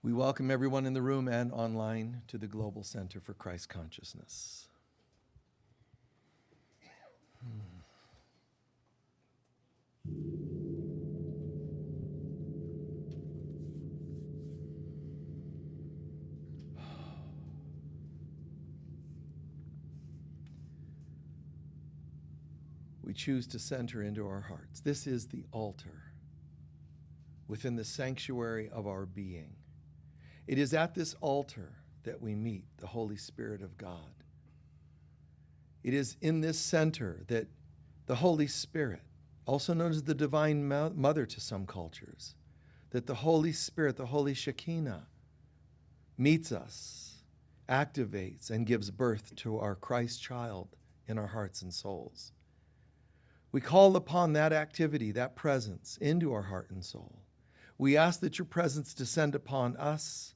We welcome everyone in the room and online to the Global Center for Christ Consciousness. We choose to center into our hearts. This is the altar within the sanctuary of our being. It is at this altar that we meet the Holy Spirit of God. It is in this center that the Holy Spirit, also known as the Divine Mother to some cultures, that the Holy Spirit, the Holy Shekinah, meets us, activates, and gives birth to our Christ child in our hearts and souls. We call upon that activity, that presence, into our heart and soul. We ask that your presence descend upon us.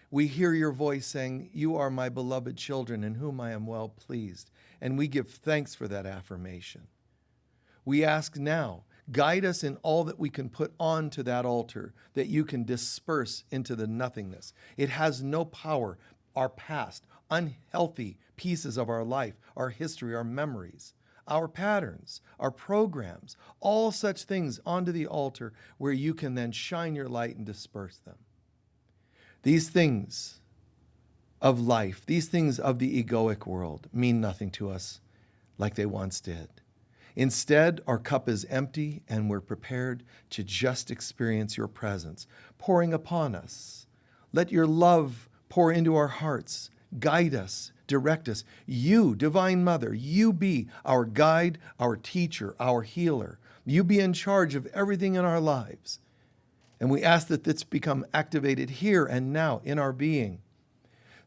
We hear your voice saying, "You are my beloved children in whom I am well pleased." And we give thanks for that affirmation. We ask now, guide us in all that we can put onto that altar that you can disperse into the nothingness. It has no power. Our past, unhealthy pieces of our life, our history, our memories, our patterns, our programs, all such things onto the altar where you can then shine your light and disperse them. These things of life, these things of the egoic world mean nothing to us like they once did. Instead, our cup is empty and we're prepared to just experience your presence, pouring upon us. Let your love pour into our hearts, guide us, direct us. You, Divine Mother, you be our guide, our teacher, our healer. You be in charge of everything in our lives. And we ask that this become activated here and now in our being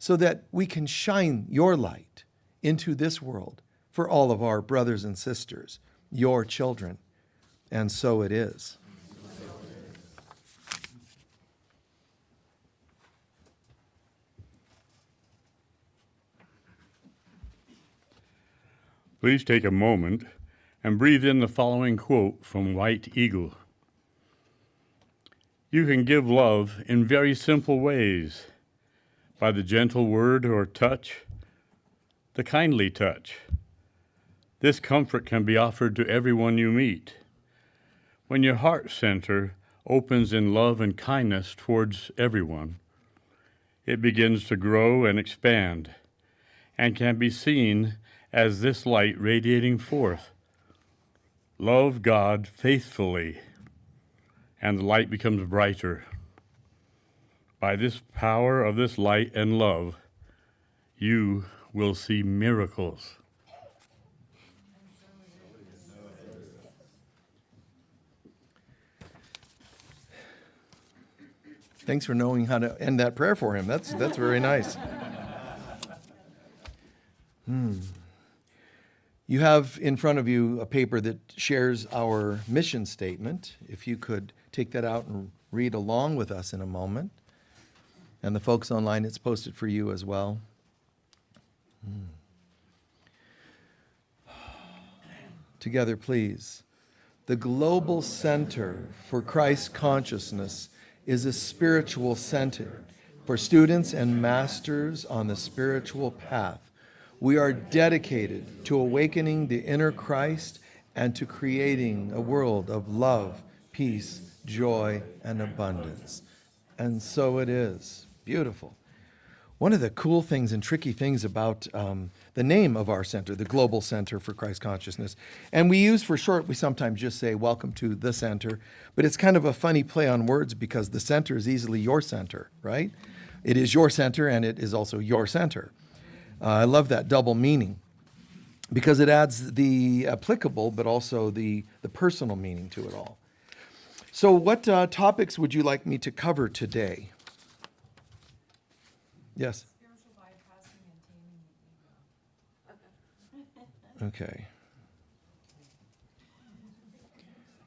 so that we can shine your light into this world for all of our brothers and sisters, your children. And so it is. Please take a moment and breathe in the following quote from White Eagle. You can give love in very simple ways, by the gentle word or touch, the kindly touch. This comfort can be offered to everyone you meet. When your heart center opens in love and kindness towards everyone, it begins to grow and expand and can be seen as this light radiating forth. Love God faithfully, and the light becomes brighter. By this power of this light and love, you will see miracles. Thanks for knowing how to end that prayer for him. That's very nice. You have in front of you a paper that shares our mission statement. If you could take that out and read along with us in a moment. And the folks online, it's posted for you as well. Together, please. The Global Center for Christ Consciousness is a spiritual center for students and masters on the spiritual path. We are dedicated to awakening the inner Christ and to creating a world of love, peace, joy, and abundance. And so it is. Beautiful. One of the cool things and tricky things about the name of our center, the Global Center for Christ Consciousness, and we use for short, we sometimes just say, welcome to the center, but it's kind of a funny play on words because the center is easily your center, right? It is your center and it is also your center. I love that double meaning because it adds the applicable but also the personal meaning to it all. So what topics would you like me to cover today? Yes? Spiritual bypassing and taming the ego. Okay.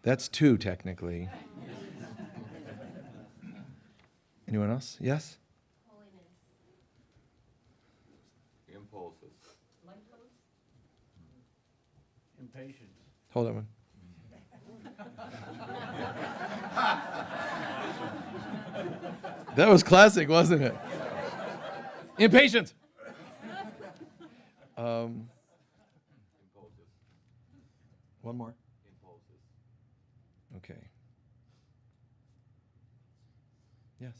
That's two, technically. Anyone else? Yes? Holiness. Impulses. Light codes? Impatience. Hold on one. That was classic, wasn't it? Impatient. One more. Okay. Yes.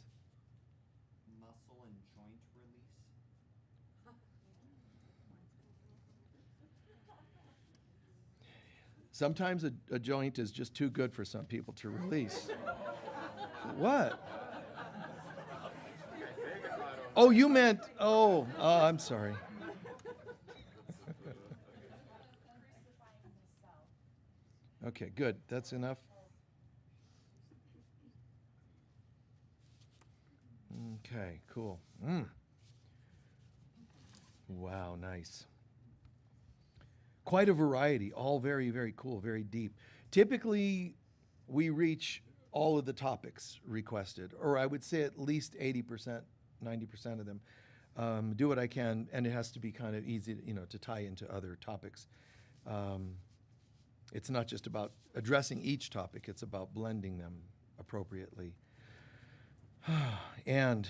Muscle and joint release. Sometimes a joint is just too good for some people to release. What? Oh, you meant, I'm sorry. Okay, good. That's enough. Okay, cool. Wow, nice. Quite a variety, all very, very cool, very deep. Typically, we reach all of the topics requested, or I would say at least 80%, 90% of them. Do what I can, and it has to be kind of easy, to tie into other topics. It's not just about addressing each topic, it's about blending them appropriately. And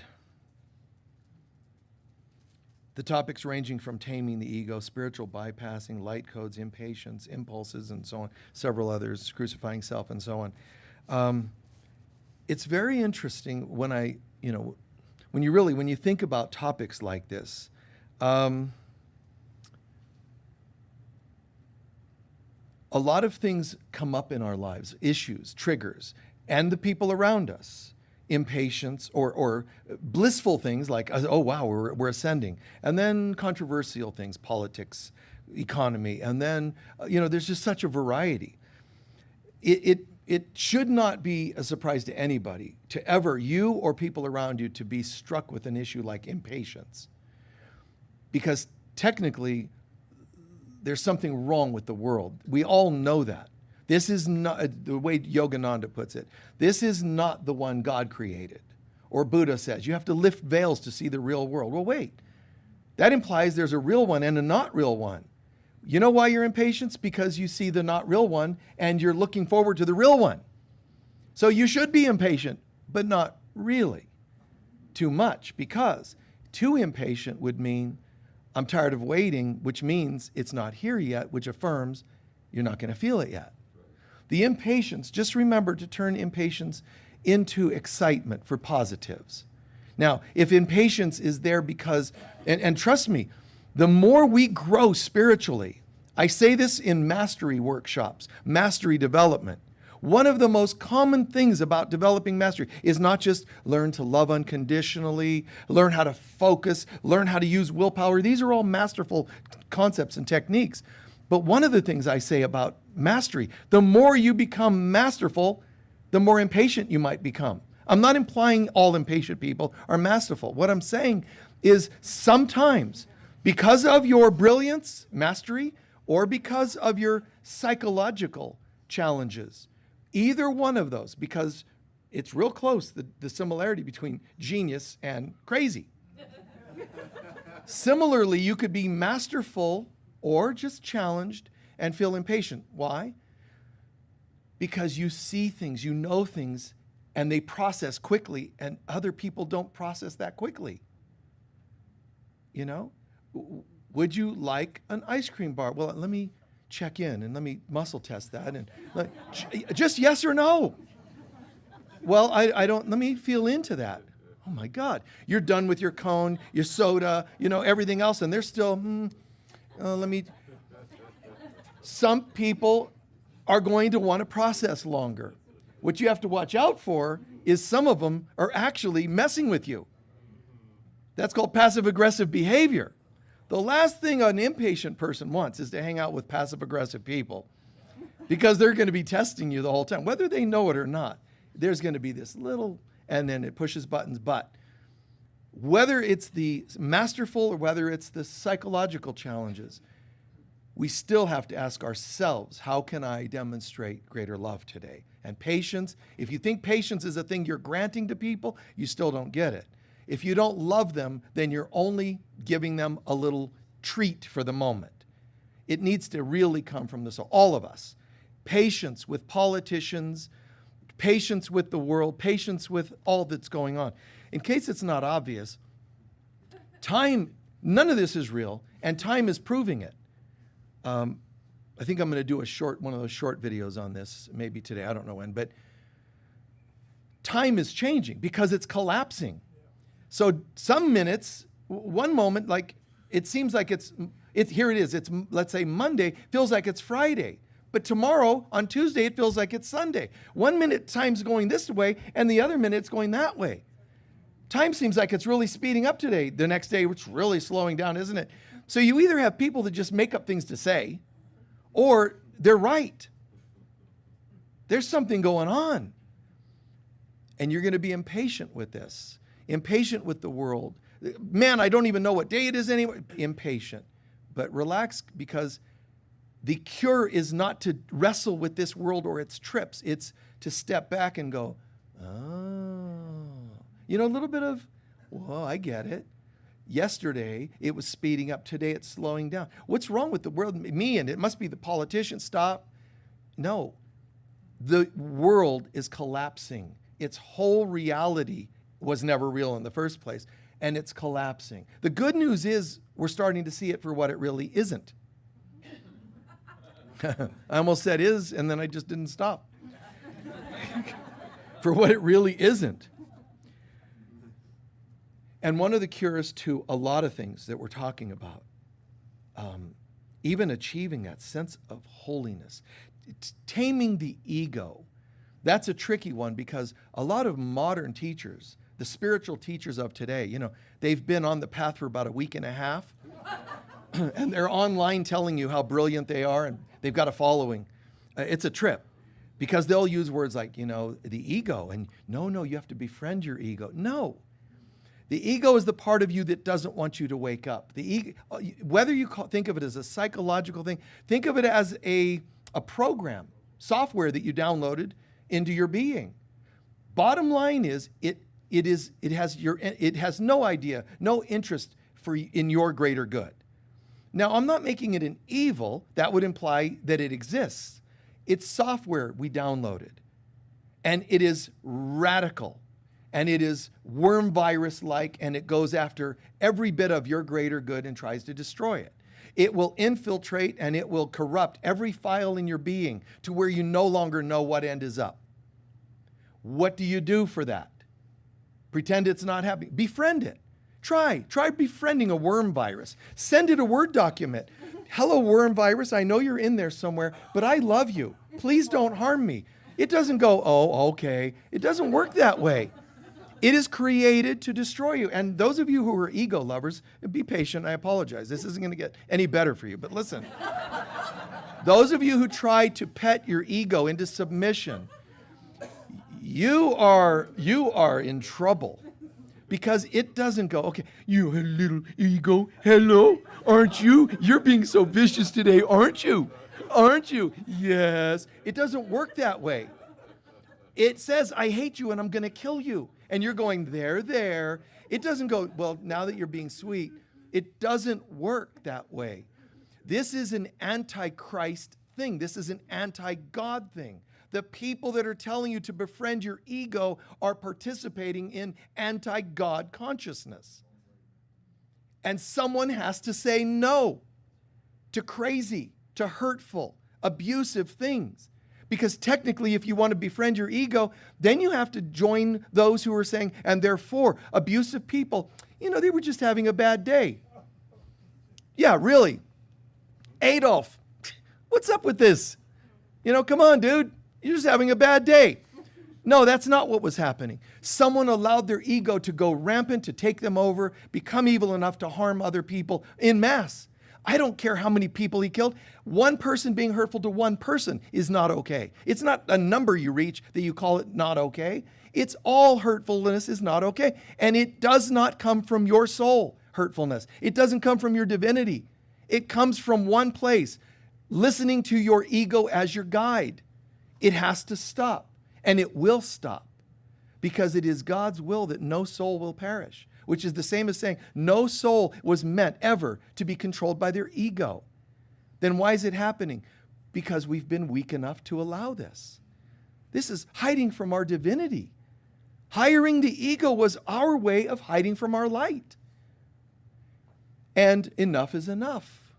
the topics ranging from taming the ego, spiritual bypassing, light codes, impatience, impulses, and so on, several others, crucifying self, and so on. It's very interesting when when you think about topics like this. A lot of things come up in our lives, issues, triggers, and the people around us. Impatience or blissful things like, oh, wow, we're ascending. And then controversial things, politics, economy. And then, there's just such a variety. It should not be a surprise to anybody to ever, you or people around you, to be struck with an issue like impatience. Because technically, there's something wrong with the world. We all know that. This is not, the way Yogananda puts it, this is not the one God created. Or Buddha says, you have to lift veils to see the real world. Well, wait. That implies there's a real one and a not real one. You know why you're impatient? Because you see the not real one and you're looking forward to the real one. So you should be impatient, but not really too much, because too impatient would mean I'm tired of waiting, which means it's not here yet, which affirms you're not going to feel it yet. The impatience, just remember to turn impatience into excitement for positives. Now, if impatience is there because, and trust me, the more we grow spiritually, I say this in mastery workshops, mastery development. One of the most common things about developing mastery is not just learn to love unconditionally, learn how to focus, learn how to use willpower. These are all masterful concepts and techniques. But one of the things I say about mastery, the more you become masterful, the more impatient you might become. I'm not implying all impatient people are masterful. What I'm saying is sometimes, because of your brilliance, mastery, or because of your psychological challenges, either one of those, because it's real close, the similarity between genius and crazy. Similarly, you could be masterful or just challenged and feel impatient. Why? Because you see things, you know things, and they process quickly, and other people don't process that quickly. Would you like an ice cream bar? Well, let me check in and let me muscle test that. And just yes or no. Well, I don't, let me feel into that. Oh my God. You're done with your cone, your soda, everything else, and they're still, Some people are going to want to process longer. What you have to watch out for is some of them are actually messing with you. That's called passive-aggressive behavior. The last thing an impatient person wants is to hang out with passive-aggressive people, because they're going to be testing you the whole time. Whether they know it or not, there's going to be this little, and then it pushes buttons. But whether it's the masterful or whether it's the psychological challenges, we still have to ask ourselves, how can I demonstrate greater love today? And patience, if you think patience is a thing you're granting to people, you still don't get it. If you don't love them, then you're only giving them a little treat for the moment. It needs to really come from the soul, all of us. Patience with politicians, patience with the world, patience with all that's going on. In case it's not obvious, time, none of this is real, and time is proving it. I think I'm going to do one of those short videos on this, maybe today, I don't know when, but time is changing because it's collapsing. So some minutes, one moment, like it seems like it's here it is, it's, let's say Monday, feels like it's Friday. But tomorrow, on Tuesday, it feels like it's Sunday. 1 minute time's going this way, and the other minute it's going that way. Time seems like it's really speeding up today. The next day, it's really slowing down, isn't it? So you either have people that just make up things to say, or they're right. There's something going on. And you're going to be impatient with this, impatient with the world. Man, I don't even know what day it is anyway. Impatient. But relax, because the cure is not to wrestle with this world or its trips. It's to step back and go, oh. You know, a little bit of, well, I get it. Yesterday, it was speeding up. Today, it's slowing down. What's wrong with the world? Me, and it must be the politicians. Stop. No. The world is collapsing. Its whole reality was never real in the first place, and it's collapsing. The good news is we're starting to see it for what it really isn't. I almost said is, and then I just didn't stop. For what it really isn't. And one of the cures to a lot of things that we're talking about, even achieving that sense of holiness, taming the ego, that's a tricky one, because a lot of modern teachers, the spiritual teachers of today, you know, they've been on the path for about a week and a half, and they're online telling you how brilliant they are, and they've got a following. It's a trip, because they'll use words like, you know, the ego, and no, you have to befriend your ego. No. The ego is the part of you that doesn't want you to wake up. The ego, whether you think of it as a psychological thing, think of it as a program, software that you downloaded into your being. Bottom line is, it has no idea, no interest in your greater good. Now, I'm not making it an evil. That would imply that it exists. It's software we downloaded, and it is radical. And it is worm virus-like, and it goes after every bit of your greater good and tries to destroy it. It will infiltrate and it will corrupt every file in your being to where you no longer know what end is up. What do you do for that? Pretend it's not happening. Befriend it. Try befriending a worm virus. Send it a Word document. Hello, worm virus. I know you're in there somewhere, but I love you. Please don't harm me. It doesn't go, oh, okay. It doesn't work that way. It is created to destroy you. And those of you who are ego lovers, be patient. I apologize. This isn't going to get any better for you. But listen, those of you who try to pet your ego into submission, you are in trouble, because it doesn't go, okay, you little ego, hello, aren't you? You're being so vicious today, aren't you? Aren't you? Yes. It doesn't work that way. It says, I hate you and I'm going to kill you. And you're going, there. It doesn't go, well, now that you're being sweet. It doesn't work that way. This is an anti-Christ thing. This is an anti-God thing. The people that are telling you to befriend your ego are participating in anti-God consciousness. And someone has to say no to crazy, to hurtful, abusive things. Because technically, if you want to befriend your ego, then you have to join those who are saying, and therefore, abusive people, you know, they were just having a bad day. Yeah, really. Adolf, what's up with this? You know, come on, dude. You're just having a bad day. No, that's not what was happening. Someone allowed their ego to go rampant, to take them over, become evil enough to harm other people en masse. I don't care how many people he killed. One person being hurtful to one person is not okay. It's not a number you reach that you call it not okay. It's all hurtfulness is not okay. And it does not come from your soul, hurtfulness. It doesn't come from your divinity. It comes from one place, listening to your ego as your guide. It has to stop, and it will stop, because it is God's will that no soul will perish, which is the same as saying no soul was meant ever to be controlled by their ego. Then why is it happening? Because we've been weak enough to allow this. This is hiding from our divinity. Hiring the ego was our way of hiding from our light. And enough is enough.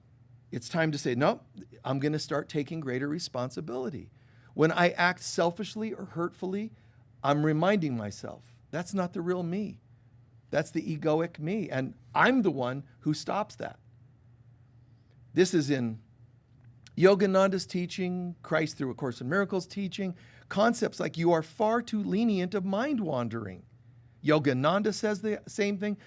It's time to say, no, I'm going to start taking greater responsibility. When I act selfishly or hurtfully, I'm reminding myself, that's not the real me. That's the egoic me. And I'm the one who stops that. This is in Yogananda's teaching, Christ through A Course in Miracles teaching, concepts like you are far too lenient of mind wandering. Yogananda says the same thing.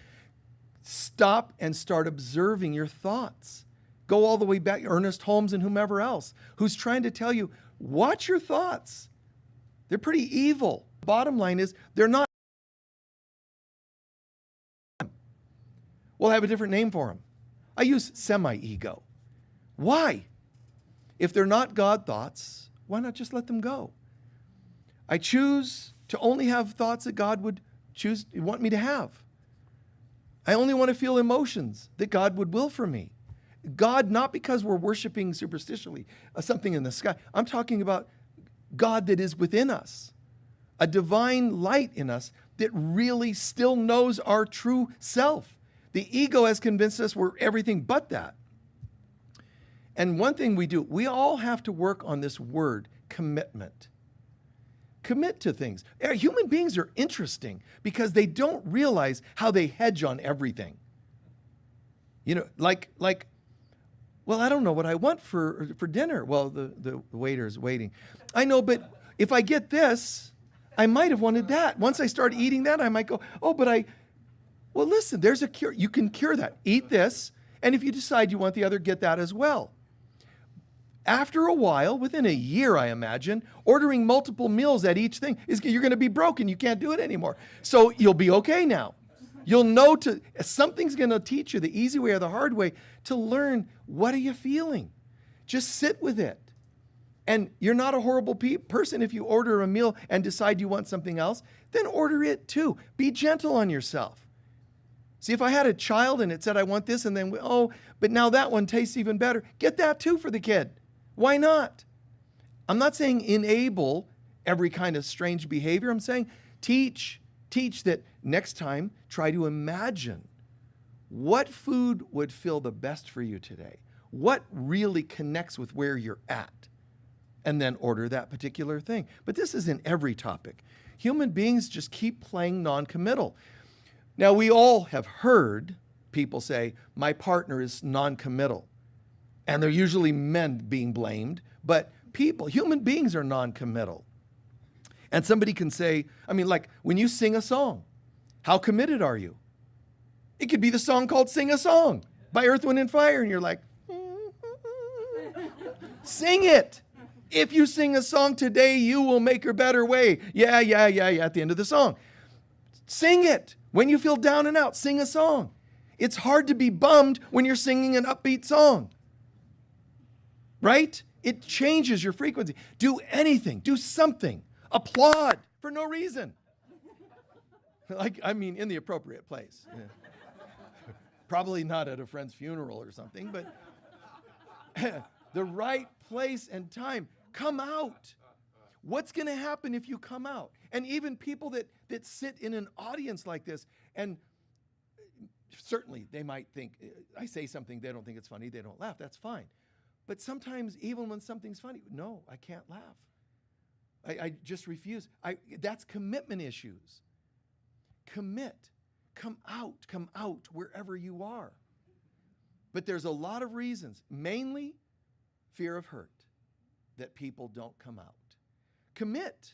Stop and start observing your thoughts. Go all the way back, Ernest Holmes and whomever else, who's trying to tell you, watch your thoughts. They're pretty evil. Bottom line is, they're not. We'll have a different name for them. I use semi-ego. Why? If they're not God thoughts, why not just let them go? I choose to only have thoughts that God would want me to have. I only want to feel emotions that God would will for me. God, not because we're worshiping superstitiously something in the sky. I'm talking about God that is within us, a divine light in us that really still knows our true self. The ego has convinced us we're everything but that. And one thing we do, we all have to work on this word, commitment. Commit to things. Human beings are interesting because they don't realize how they hedge on everything. You know, like, well, I don't know what I want for dinner. Well, the waiter is waiting. I know, but if I get this, I might have wanted that. Once I start eating that, I might go, oh, but well, listen, there's a cure. You can cure that. Eat this, and if you decide you want the other, get that as well. After a while, within a year, I imagine, ordering multiple meals at each thing, you're going to be broken. You can't do it anymore. So you'll be okay now. You'll know something's going to teach you the easy way or the hard way to learn, what are you feeling? Just sit with it. And you're not a horrible person if you order a meal and decide you want something else, then order it too. Be gentle on yourself. See, if I had a child and it said, I want this, and then, but now that one tastes even better, get that too for the kid. Why not? I'm not saying enable every kind of strange behavior. I'm saying teach that next time, try to imagine what food would feel the best for you today. What really connects with where you're at? And then order that particular thing. But this is in every topic. Human beings just keep playing non-committal. Now, we all have heard people say, my partner is non-committal. And they're usually men being blamed, but human beings are non-committal. And somebody can say, like when you sing a song, how committed are you? It could be the song called Sing a Song by Earth, Wind, and Fire, and you're like, sing it. If you sing a song today, you will make a better way. Yeah, at the end of the song. Sing it. When you feel down and out, sing a song. It's hard to be bummed when you're singing an upbeat song. Right? It changes your frequency. Do anything. Do something. Applaud for no reason. In the appropriate place. Yeah. Probably not at a friend's funeral or something, but the right place and time. Come out. What's going to happen if you come out? And even people that sit in an audience like this, and certainly they might think, I say something, they don't think it's funny, they don't laugh, that's fine. But sometimes even when something's funny, no, I can't laugh. I just refuse. That's commitment issues. Commit. Come out wherever you are. But there's a lot of reasons, mainly fear of hurt, that people don't come out. Commit.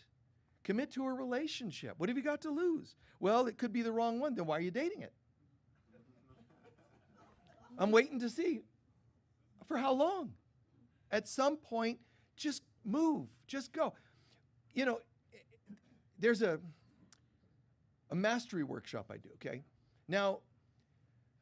Commit to a relationship. What have you got to lose? Well, it could be the wrong one. Then why are you dating it? I'm waiting to see. For how long? At some point, just move. Just go. You know, there's a mastery workshop I do, okay? Now,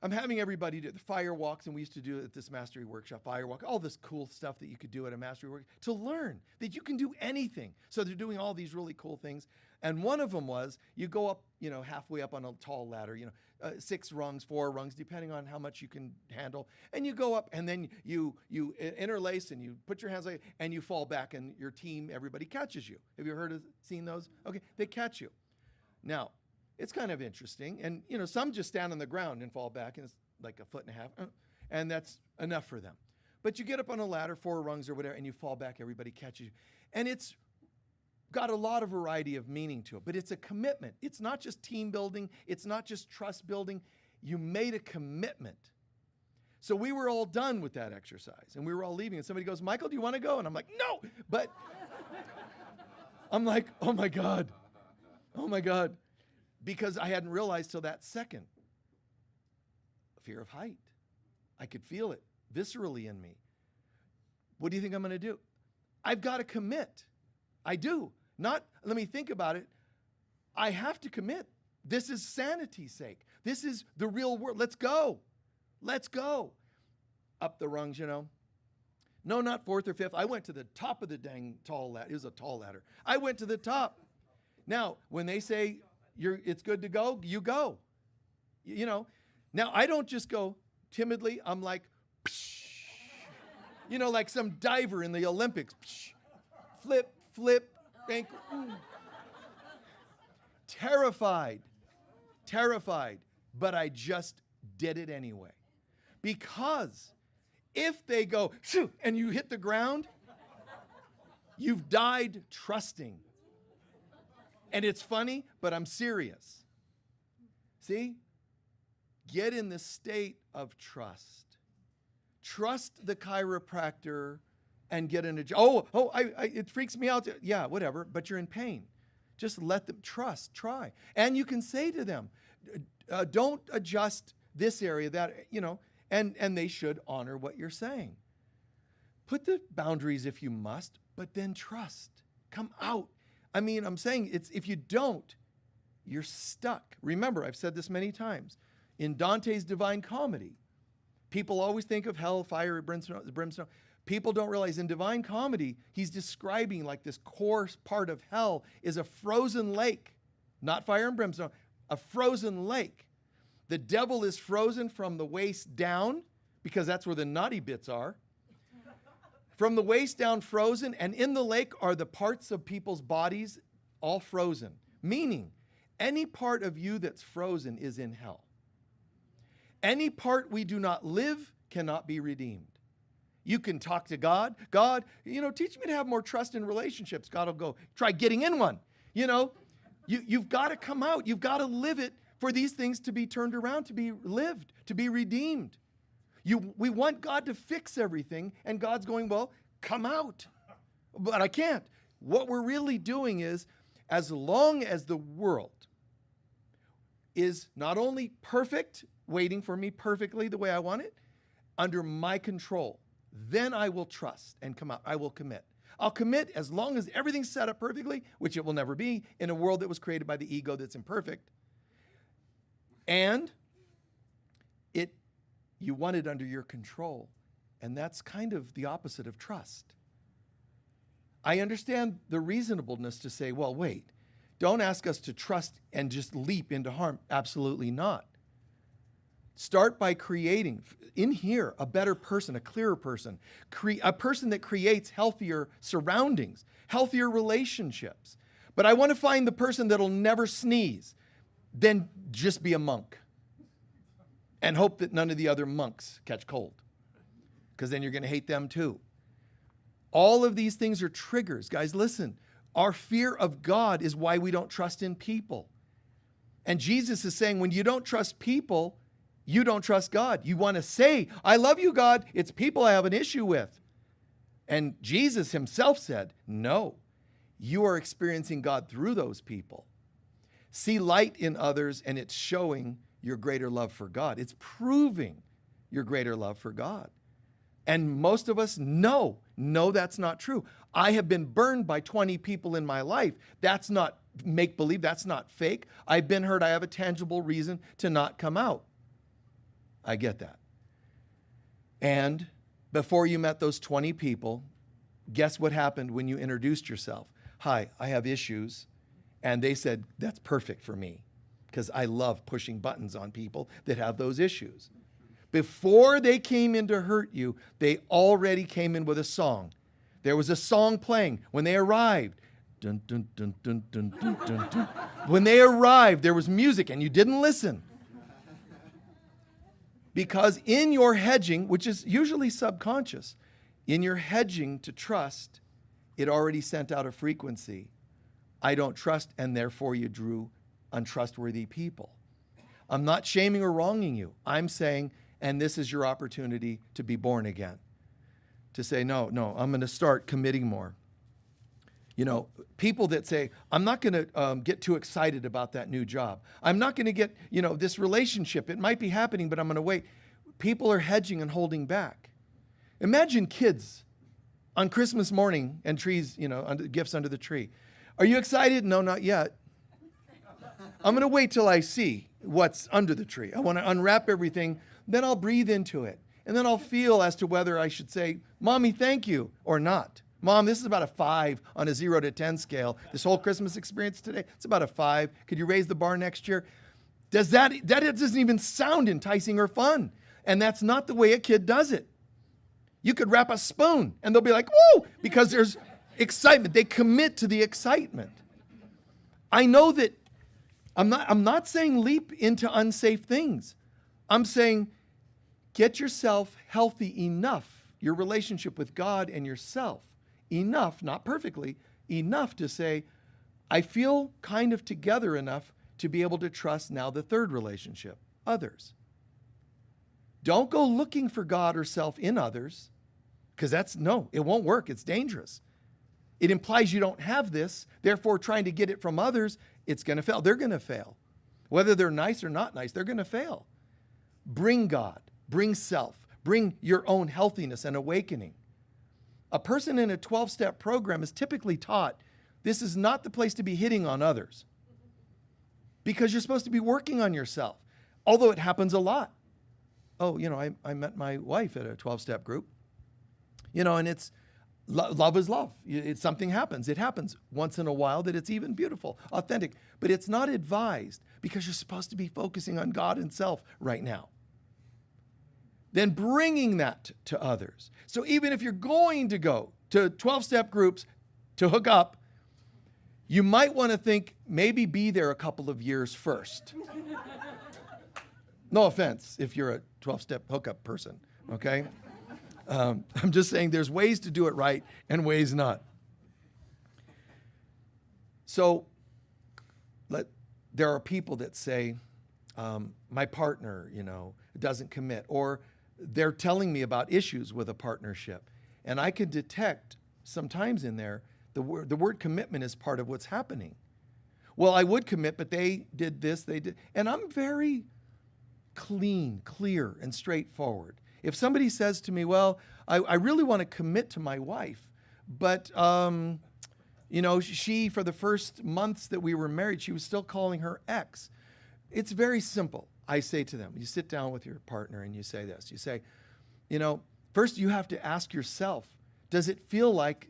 I'm having everybody do the fire walks, and we used to do it at this mastery workshop, fire walk, all this cool stuff that you could do at a mastery workshop to learn that you can do anything. So they're doing all these really cool things. And one of them was you go up, halfway up on a tall ladder, 6 rungs, 4 rungs, depending on how much you can handle. And you go up, and then you interlace, and you put your hands like, and you fall back, and your team, everybody catches you. Have you seen those? Okay, they catch you. Now, it's kind of interesting, and some just stand on the ground and fall back, and it's like 1.5 feet, and that's enough for them. But you get up on a ladder, 4 rungs or whatever, and you fall back, everybody catches you. And it's got a lot of variety of meaning to it, but it's a commitment. It's not just team building. It's not just trust building. You made a commitment. So we were all done with that exercise, and we were all leaving, and somebody goes, Michael, do you want to go? And I'm like, no, but I'm like, oh my God, because I hadn't realized till that second. Fear of height. I could feel it viscerally in me. What do you think I'm going to do? I've got to commit. I do. Let me think about it. I have to commit. This is sanity's sake. This is the real world. Let's go. Let's go. Up the rungs, No, not 4th or 5th. I went to the top of the dang tall ladder. It was a tall ladder. I went to the top. Now, when they say it's good to go, you go. Now, I don't just go timidly. I'm like, psh, like some diver in the Olympics. Psh, flip, ankle. Terrified, but I just did it anyway. Because if they go, shoo, and you hit the ground, you've died trusting. And it's funny, but I'm serious. See? Get in the state of trust. Trust the chiropractor and get in it freaks me out. Yeah, whatever, but you're in pain. Just let them try. And you can say to them, don't adjust this area, that, and they should honor what you're saying. Put the boundaries if you must, but then trust. Come out. I'm saying if you don't, you're stuck. Remember, I've said this many times. In Dante's Divine Comedy, people always think of hell, fire, brimstone. People don't realize in Divine Comedy, he's describing like this core part of hell is a frozen lake, not fire and brimstone, a frozen lake. The devil is frozen from the waist down, because that's where the naughty bits are. From the waist down frozen, and in the lake are the parts of people's bodies all frozen. Meaning, any part of you that's frozen is in hell. Any part we do not live cannot be redeemed. You can talk to God. God, teach me to have more trust in relationships. God will go, try getting in one. You've got to come out. You've got to live it for these things to be turned around, to be lived, to be redeemed. We want God to fix everything, and God's going, well, come out. But I can't. What we're really doing is, as long as the world is not only perfect, waiting for me perfectly the way I want it, under my control, then I will trust and come out. I will commit. I'll commit as long as everything's set up perfectly, which it will never be in a world that was created by the ego that's imperfect. And you want it under your control. And that's kind of the opposite of trust. I understand the reasonableness to say, well, wait, don't ask us to trust and just leap into harm. Absolutely not. Start by creating in here a better person, a clearer person, a person that creates healthier surroundings, healthier relationships. But I want to find the person that'll never sneeze. Then just be a monk and hope that none of the other monks catch cold, because then you're going to hate them too. All of these things are triggers. Guys, listen, our fear of God is why we don't trust in people. And Jesus is saying, when you don't trust people, you don't trust God. You want to say, I love you, God. It's people I have an issue with. And Jesus himself said, no, you are experiencing God through those people. See light in others, and it's showing your greater love for God. It's proving your greater love for God. And most of us know, no, that's not true. I have been burned by 20 people in my life. That's not make-believe. That's not fake. I've been hurt. I have a tangible reason to not come out. I get that. And before you met those 20 people, guess what happened when you introduced yourself? Hi, I have issues, And they said, that's perfect for me because I love pushing buttons on people that have those issues. Before they came in to hurt you, they already came in with a song. There was a song playing when they arrived. Dun, dun, dun, dun, dun, dun, dun, dun. When they arrived, there was music and you didn't listen. Because in your hedging, which is usually subconscious, in your hedging to trust, it already sent out a frequency. I don't trust, and therefore you drew untrustworthy people. I'm not shaming or wronging you. I'm saying, and this is your opportunity to be born again. To say, no, I'm going to start committing more. You know, people that say, I'm not going to get too excited about that new job. I'm not going to get, this relationship. It might be happening, but I'm going to wait. People are hedging and holding back. Imagine kids on Christmas morning and trees, gifts under the tree. Are you excited? No, not yet. I'm going to wait till I see what's under the tree. I want to unwrap everything. Then I'll breathe into it. And then I'll feel as to whether I should say, Mommy, thank you, or not. Mom, this is about a 5 on a 0 to 10 scale. This whole Christmas experience today, it's about a 5. Could you raise the bar next year? That doesn't even sound enticing or fun. And that's not the way a kid does it. You could wrap a spoon and they'll be like, woo, because there's excitement. They commit to the excitement. I know that I'm not saying leap into unsafe things. I'm saying get yourself healthy enough, your relationship with God and yourself, enough, not perfectly, enough to say, I feel kind of together enough to be able to trust now the third relationship, others. Don't go looking for God or self in others, because it won't work. It's dangerous. It implies you don't have this, therefore trying to get it from others, it's going to fail. They're going to fail. Whether they're nice or not nice, they're going to fail. Bring God, bring self, bring your own healthiness and awakening. A person in a 12-step program is typically taught this is not the place to be hitting on others because you're supposed to be working on yourself, although it happens a lot. Oh, I met my wife at a 12-step group, and it's love is love. Something happens. It happens once in a while that it's even beautiful, authentic, but it's not advised because you're supposed to be focusing on God and self right now. Then bringing that to others. So even if you're going to go to 12-step groups to hook up, you might want to think maybe be there a couple of years first. No offense if you're a 12-step hookup person, okay? I'm just saying there's ways to do it right and ways not. So there are people that say, my partner, doesn't commit, or they're telling me about issues with a partnership. And I can detect sometimes in there, the word commitment is part of what's happening. Well, I would commit, but they did this, they did. And I'm very clean, clear, and straightforward. If somebody says to me, well, I really want to commit to my wife, but, she, for the first months that we were married, she was still calling her ex. It's very simple. I say to them, you sit down with your partner and you say this. You say, first you have to ask yourself, does it feel like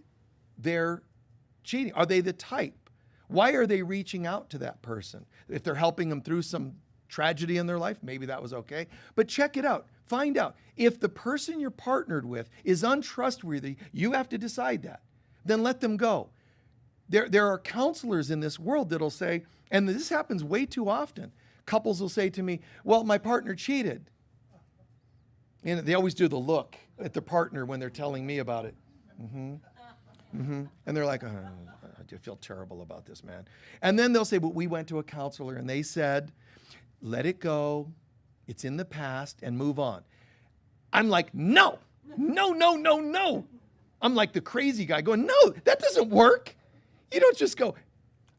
they're cheating? Are they the type? Why are they reaching out to that person? If they're helping them through some tragedy in their life, maybe that was okay. But check it out. Find out. If the person you're partnered with is untrustworthy, you have to decide that. Then let them go. There are counselors in this world that'll say, and this happens way too often, couples will say to me, well, my partner cheated. And they always do the look at the partner when they're telling me about it. And they're like, oh, I feel terrible about this, man. And then they'll say, well, we went to a counselor and they said, let it go. It's in the past and move on. I'm like, no. I'm like the crazy guy going, no, that doesn't work. You don't just go,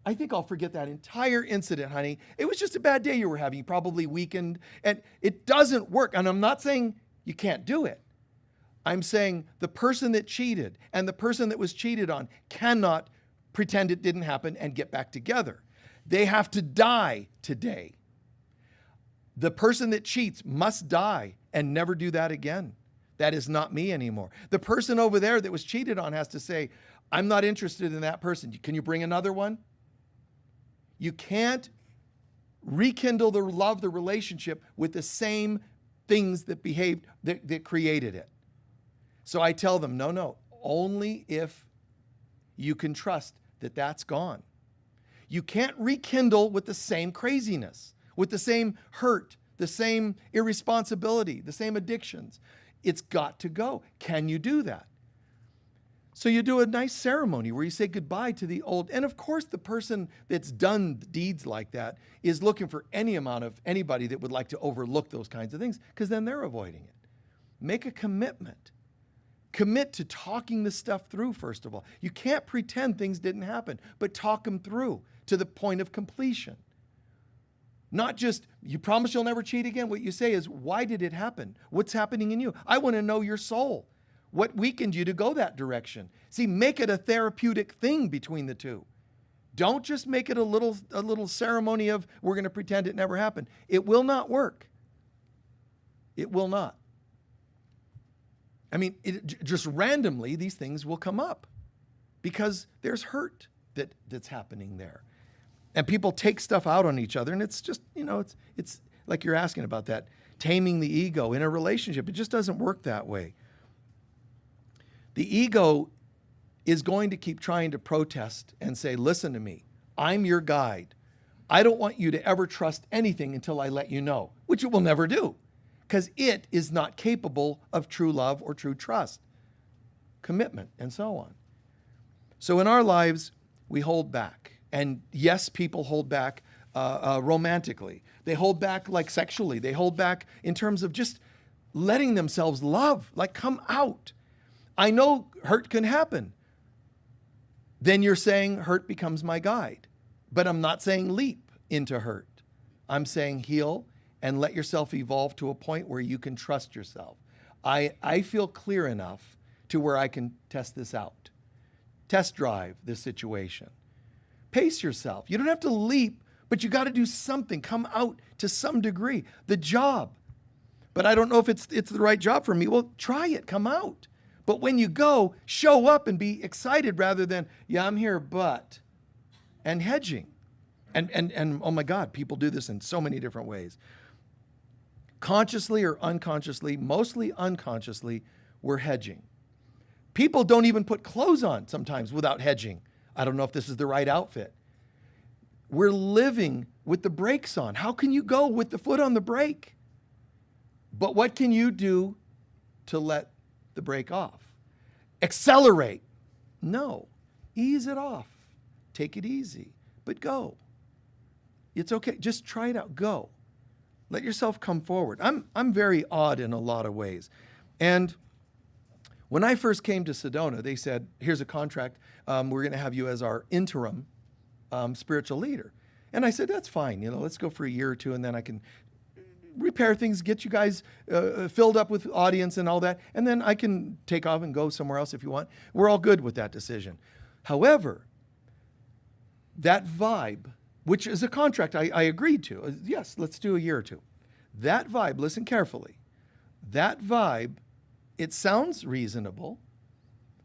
I think I'll forget that entire incident, honey. It was just a bad day you were having, probably weakened, and it doesn't work. And I'm not saying you can't do it. I'm saying the person that cheated and the person that was cheated on cannot pretend it didn't happen and get back together. They have to die today. The person that cheats must die and never do that again. That is not me anymore. The person over there that was cheated on has to say, I'm not interested in that person. Can you bring another one? You can't rekindle the love, the relationship with the same things that behaved, that created it. So I tell them, no, only if you can trust that that's gone. You can't rekindle with the same craziness, with the same hurt, the same irresponsibility, the same addictions. It's got to go. Can you do that? So you do a nice ceremony where you say goodbye to the old. And of course, the person that's done deeds like that is looking for any amount of anybody that would like to overlook those kinds of things, because then they're avoiding it. Make a commitment. Commit to talking this stuff through, first of all. You can't pretend things didn't happen, but talk them through to the point of completion. Not just, you promise you'll never cheat again. What you say is, why did it happen? What's happening in you? I want to know your soul. What weakened you to go that direction? See, make it a therapeutic thing between the two. Don't just make it a little ceremony of, we're going to pretend it never happened. It will not work. It will not. I mean, just randomly, these things will come up because there's hurt that's happening there. And people take stuff out on each other, and it's just, it's like you're asking about that, taming the ego in a relationship. It just doesn't work that way. The ego is going to keep trying to protest and say, listen to me, I'm your guide. I don't want you to ever trust anything until I let you know, which it will never do, because it is not capable of true love or true trust, commitment, and so on. So in our lives, we hold back. And yes, people hold back romantically. They hold back like sexually. They hold back in terms of just letting themselves love, like come out. I know hurt can happen. Then you're saying hurt becomes my guide. But I'm not saying leap into hurt. I'm saying heal and let yourself evolve to a point where you can trust yourself. I feel clear enough to where I can test this out. Test drive this situation. Pace yourself. You don't have to leap, but you got to do something. Come out to some degree. The job. But I don't know if it's the right job for me. Well, try it. Come out. But when you go, show up and be excited rather than, yeah, I'm here, but, and hedging. And oh my God, people do this in so many different ways. Consciously or unconsciously, mostly unconsciously, we're hedging. People don't even put clothes on sometimes without hedging. I don't know if this is the right outfit. We're living with the brakes on. How can you go with the foot on the brake? But what can you do to let the brake off? Accelerate. No. Ease it off. Take it easy. But go. It's okay. Just try it out. Go. Let yourself come forward. I'm very odd in a lot of ways. And when I first came to Sedona, they said, here's a contract. We're going to have you as our interim spiritual leader. And I said, that's fine. Let's go for a year or two, and then I can repair things, get you guys filled up with audience and all that, and then I can take off and go somewhere else if you want. We're all good with that decision. However, that vibe, which is a contract I agreed to, yes, let's do a year or two. That vibe, listen carefully, that vibe, it sounds reasonable,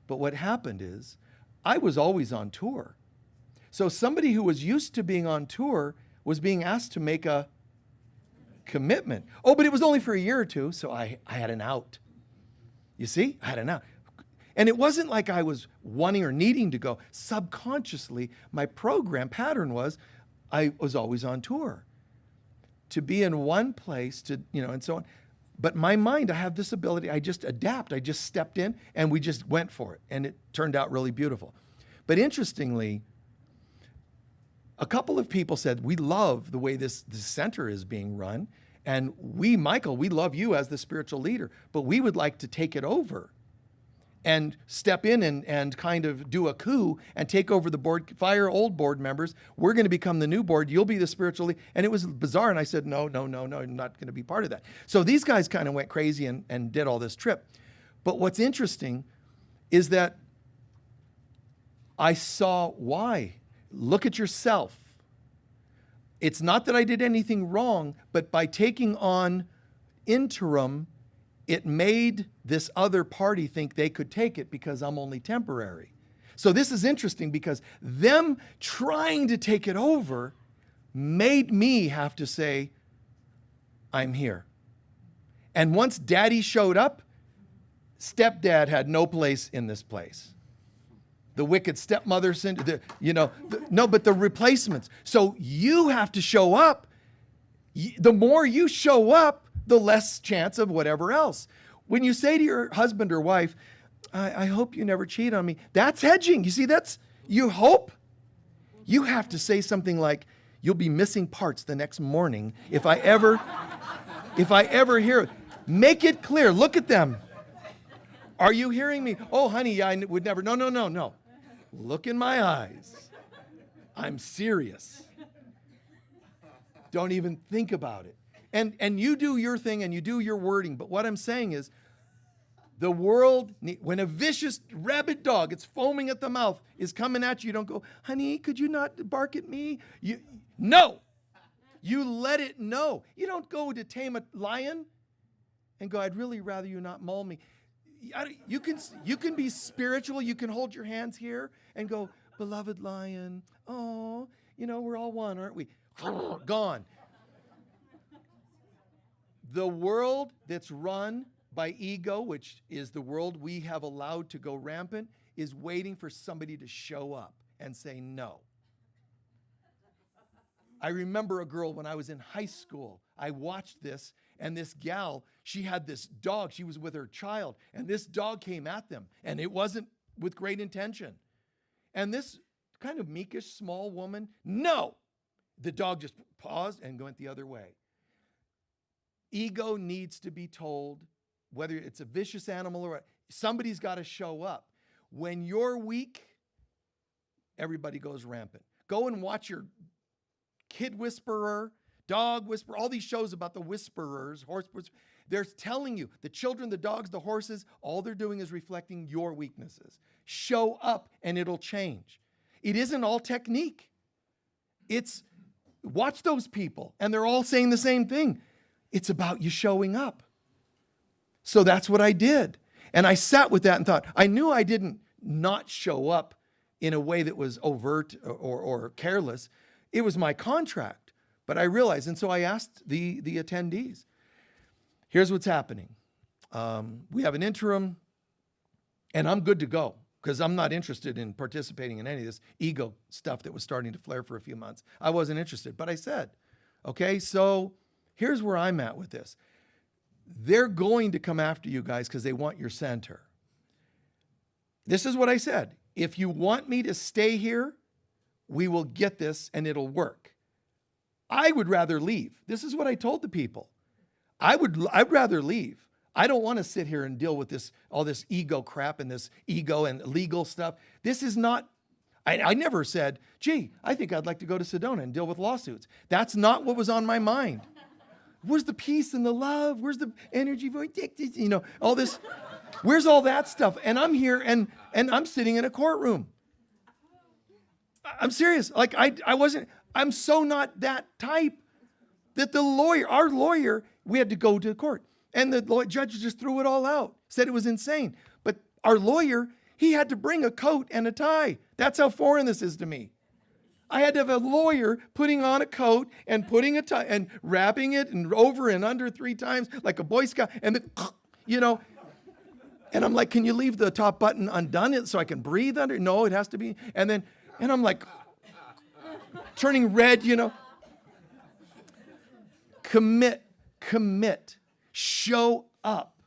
but what happened is I was always on tour. So somebody who was used to being on tour was being asked to make a commitment. Oh, but it was only for a year or two, so I had an out. You see? I had an out. And it wasn't like I was wanting or needing to go. Subconsciously, my program pattern was I was always on tour. To be in one place, and so on. But my mind, I have this ability, I just adapt. I just stepped in and we just went for it. And it turned out really beautiful. But interestingly, a couple of people said, we love the way this center is being run. And Michael, we love you as the spiritual leader, but we would like to take it over and step in and kind of do a coup and take over the board, fire old board members. We're going to become the new board. You'll be the spiritual leader. And it was bizarre. And I said, no, I'm not going to be part of that. So these guys kind of went crazy and did all this trip. But what's interesting is that I saw why. Look at yourself. It's not that I did anything wrong, but by taking on interim, it made this other party think they could take it because I'm only temporary. So this is interesting because them trying to take it over made me have to say, I'm here. And once daddy showed up, stepdad had no place in this place. The wicked stepmother, but the replacements. So you have to show up. The more you show up, the less chance of whatever else. When you say to your husband or wife, I hope you never cheat on me, that's hedging. You see, you hope. You have to say something like, you'll be missing parts the next morning if I ever hear it. Make it clear. Look at them. Are you hearing me? Oh, honey, yeah, I would never. No. Look in my eyes. I'm serious. Don't even think about it. And you do your thing and you do your wording. But what I'm saying is, the world, when a vicious rabid dog, it's foaming at the mouth, is coming at you, you don't go, honey, could you not bark at me? No. You let it know. You don't go to tame a lion and go, I'd really rather you not maul me. You can be spiritual. You can hold your hands here and go, beloved lion, oh, we're all one, aren't we? Gone. The world that's run by ego, which is the world we have allowed to go rampant, is waiting for somebody to show up and say no. I remember a girl when I was in high school. I watched this, and this gal, she had this dog. She was with her child, and this dog came at them, and it wasn't with great intention. And this kind of meekish, small woman, no! The dog just paused and went the other way. Ego needs to be told, whether it's a vicious animal or what, somebody's got to show up. When you're weak, everybody goes rampant. Go and watch your Kid Whisperer, Dog Whisperer, all these shows about the whisperers, horse whisperers. They're telling you, the children, the dogs, the horses, all they're doing is reflecting your weaknesses. Show up and it'll change. It isn't all technique. It's, watch those people, and they're all saying the same thing. It's about you showing up. So that's what I did. And I sat with that and thought, I knew I didn't not show up in a way that was overt or careless. It was my contract. But I realized, and so I asked the attendees, here's what's happening. We have an interim, and I'm good to go because I'm not interested in participating in any of this ego stuff that was starting to flare for a few months. I wasn't interested. But I said, okay, so here's where I'm at with this. They're going to come after you guys because they want your center. This is what I said. If you want me to stay here, we will get this and it'll work. I would rather leave. This is what I told the people. I'd rather leave. I don't want to sit here and deal with all this ego crap and this ego and legal stuff. This is not, I never said, gee, I think I'd like to go to Sedona and deal with lawsuits. That's not what was on my mind. Where's the peace and the love? Where's the energy? All this. Where's all that stuff? And I'm here and I'm sitting in a courtroom. I'm serious. Like I'm so not that type that our lawyer, we had to go to court. And the judge just threw it all out, said it was insane. But our lawyer, he had to bring a coat and a tie. That's how foreign this is to me. I had to have a lawyer putting on a coat and putting a tie and wrapping it and over and under 3 times like a Boy Scout. And and I'm like, can you leave the top button undone so I can breathe under? No, it has to be. And I'm like turning red, Commit. Show up.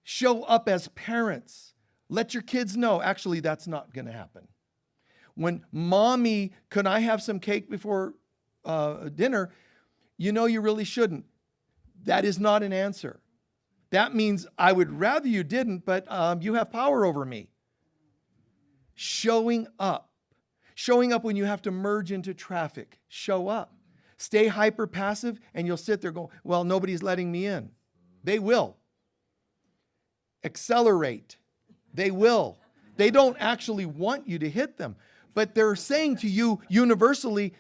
Show up as parents. Let your kids know, actually, that's not going to happen. When mommy, can I have some cake before dinner? You really shouldn't. That is not an answer. That means I would rather you didn't, but you have power over me. Showing up. Showing up when you have to merge into traffic. Show up. Stay hyper passive and you'll sit there going, well, nobody's letting me in. They will. Accelerate. They will. They don't actually want you to hit them. But they're saying to you universally,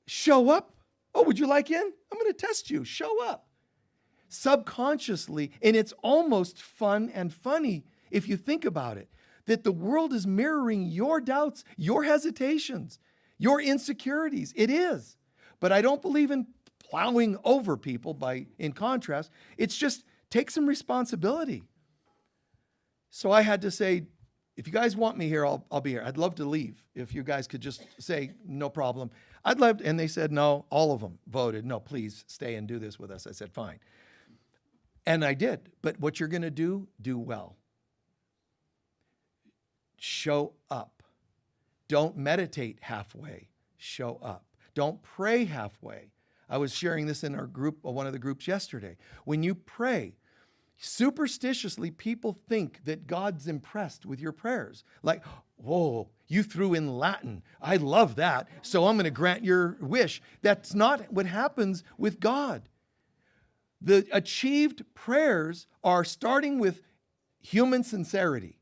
show up. Oh, would you like in? I'm going to test you. Show up. Subconsciously, and it's almost fun and funny if you think about it, that the world is mirroring your doubts, your hesitations, your insecurities. It is. But I don't believe in plowing over people in contrast. It's just take some responsibility. So I had to say, if you guys want me here, I'll be here. I'd love to leave. If you guys could just say, no problem. I'd love to, and they said, no, all of them voted, no, please stay and do this with us. I said, fine. And I did. But what you're going to do well. Show up. Don't meditate halfway. Show up. Don't pray halfway. I was sharing this in our group, one of the groups yesterday. When you pray, superstitiously, people think that God's impressed with your prayers. Like, whoa, you threw in Latin. I love that. So I'm going to grant your wish. That's not what happens with God. The achieved prayers are starting with human sincerity.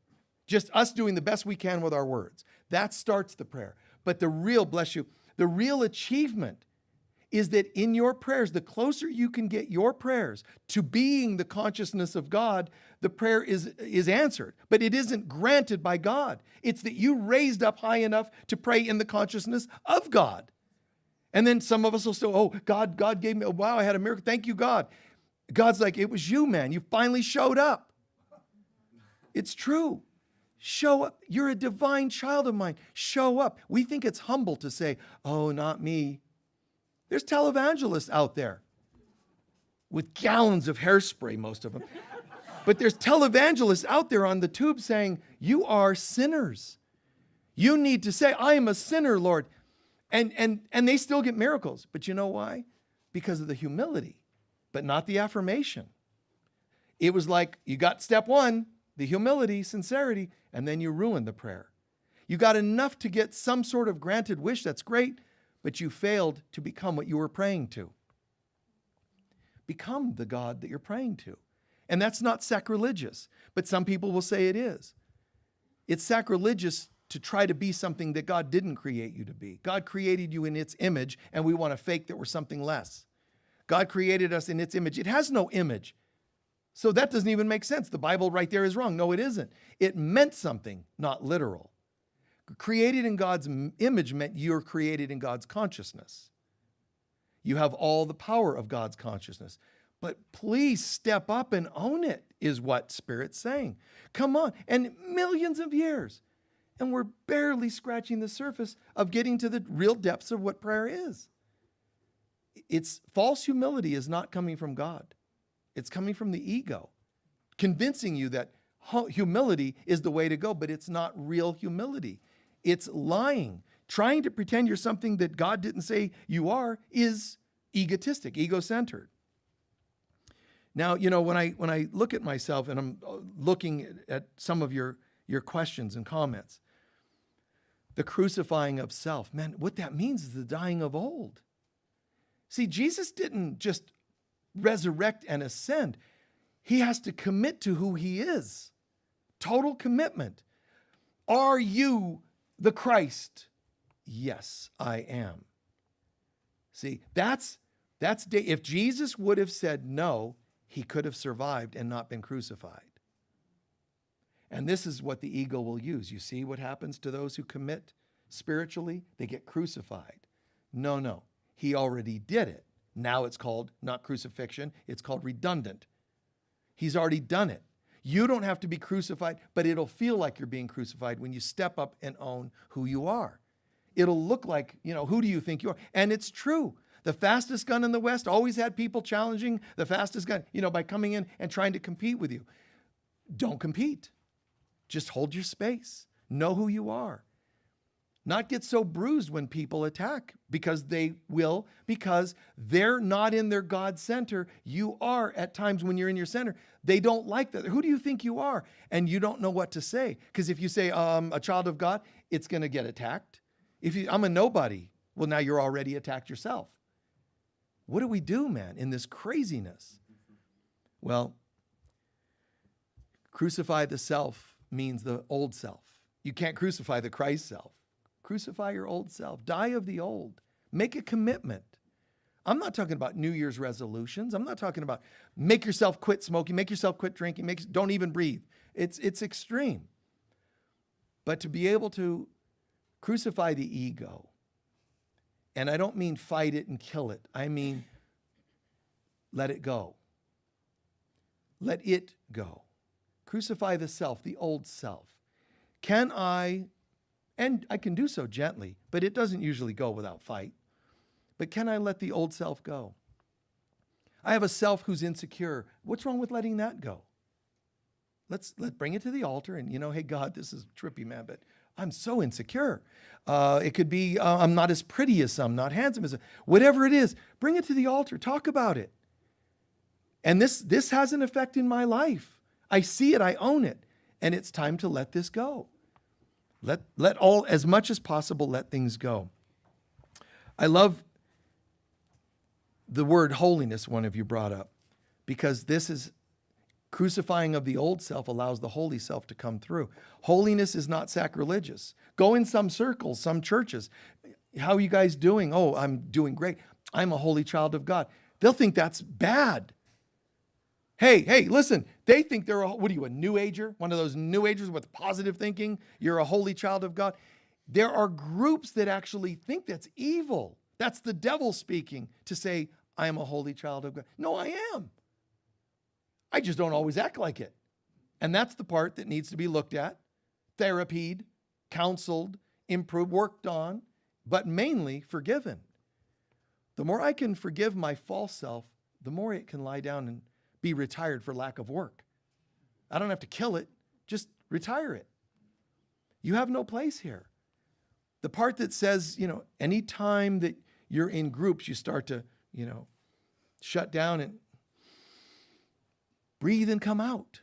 Just us doing the best we can with our words. That starts the prayer. But the real, bless you, the real achievement is that in your prayers, the closer you can get your prayers to being the consciousness of God, the prayer is answered. But it isn't granted by God. It's that you raised up high enough to pray in the consciousness of God. And then some of us will say, oh, God gave me, wow, I had a miracle. Thank you, God. God's like, it was you, man. You finally showed up. It's true. Show up. You're a divine child of mine. Show up. We think it's humble to say, oh, not me. There's televangelists out there with gallons of hairspray, most of them. But there's televangelists out there on the tube saying, you are sinners. You need to say, I am a sinner, Lord. And they still get miracles. But you know why? Because of the humility, but not the affirmation. It was like you got step one, the humility, sincerity, and then you ruined the prayer. You got enough to get some sort of granted wish, that's great, but you failed to become what you were praying to. Become the God that you're praying to. And that's not sacrilegious, but some people will say it is. It's sacrilegious to try to be something that God didn't create you to be. God created you in its image, and we want to fake that we're something less. God created us in its image. It has no image. So that doesn't even make sense. The Bible right there is wrong. No, it isn't. It meant something, not literal. Created in God's image meant you're created in God's consciousness. You have all the power of God's consciousness. But please step up and own it, is what Spirit's saying. Come on. And millions of years. And we're barely scratching the surface of getting to the real depths of what prayer is. It's false humility is not coming from God. It's coming from the ego, convincing you that humility is the way to go, but it's not real humility. It's lying. Trying to pretend you're something that God didn't say you are is egotistic, ego-centered. Now, you know, when I look at myself and I'm looking at some of your questions and comments, the crucifying of self, man, what that means is the dying of old. See, Jesus didn't just resurrect and ascend. He has to commit to who he is. Total commitment. Are you the Christ? Yes, I am. See, that's if Jesus would have said no, he could have survived and not been crucified. And this is what the ego will use. You see what happens to those who commit spiritually? They get crucified. No. He already did it. Now it's called not crucifixion, it's called redundant. He's already done it. You don't have to be crucified, but it'll feel like you're being crucified when you step up and own who you are. It'll look like, who do you think you are? And it's true. The fastest gun in the West always had people challenging the fastest gun, by coming in and trying to compete with you. Don't compete. Just hold your space. Know who you are. Not get so bruised when people attack, because they will, because they're not in their God center. You are at times when you're in your center. They don't like that. Who do you think you are? And you don't know what to say. Because if you say, a child of God, it's going to get attacked. I'm a nobody, well, now you're already attacked yourself. What do we do, man, in this craziness? Well, crucify the self means the old self. You can't crucify the Christ self. Crucify your old self. Die of the old. Make a commitment. I'm not talking about New Year's resolutions. I'm not talking about make yourself quit smoking, make yourself quit drinking, don't even breathe. It's extreme. But to be able to crucify the ego And I don't mean fight it and kill it. I mean, let it go. Let it go. Crucify the self, the old self. Can I, and I can do so gently, but it doesn't usually go without fight. But can I let the old self go? I have a self who's insecure. What's wrong with letting that go? Let's bring it to the altar and, hey, God, this is trippy, man, but I'm so insecure. It could be I'm not as pretty as some, not handsome as some. Whatever it is, bring it to the altar. Talk about it. And this has an effect in my life. I see it. I own it. And it's time to let this go. Let all, as much as possible, let things go. I love the word holiness one of you brought up, because this is crucifying of the old self allows the holy self to come through. Holiness is not sacrilegious. Go in some circles, some churches. How are you guys doing? Oh, I'm doing great. I'm a holy child of God. They'll think that's bad. Hey, listen, they think they're, what are you, a new ager? One of those new agers with positive thinking? You're a holy child of God? There are groups that actually think that's evil. That's the devil speaking to say, I am a holy child of God. No, I am. I just don't always act like it. And that's the part that needs to be looked at, therapied, counseled, improved, worked on, but mainly forgiven. The more I can forgive my false self, the more it can lie down and be retired for lack of work. I don't have to kill it, just retire it. You have no place here. The part that says, anytime that you're in groups, you start to, shut down and breathe and come out.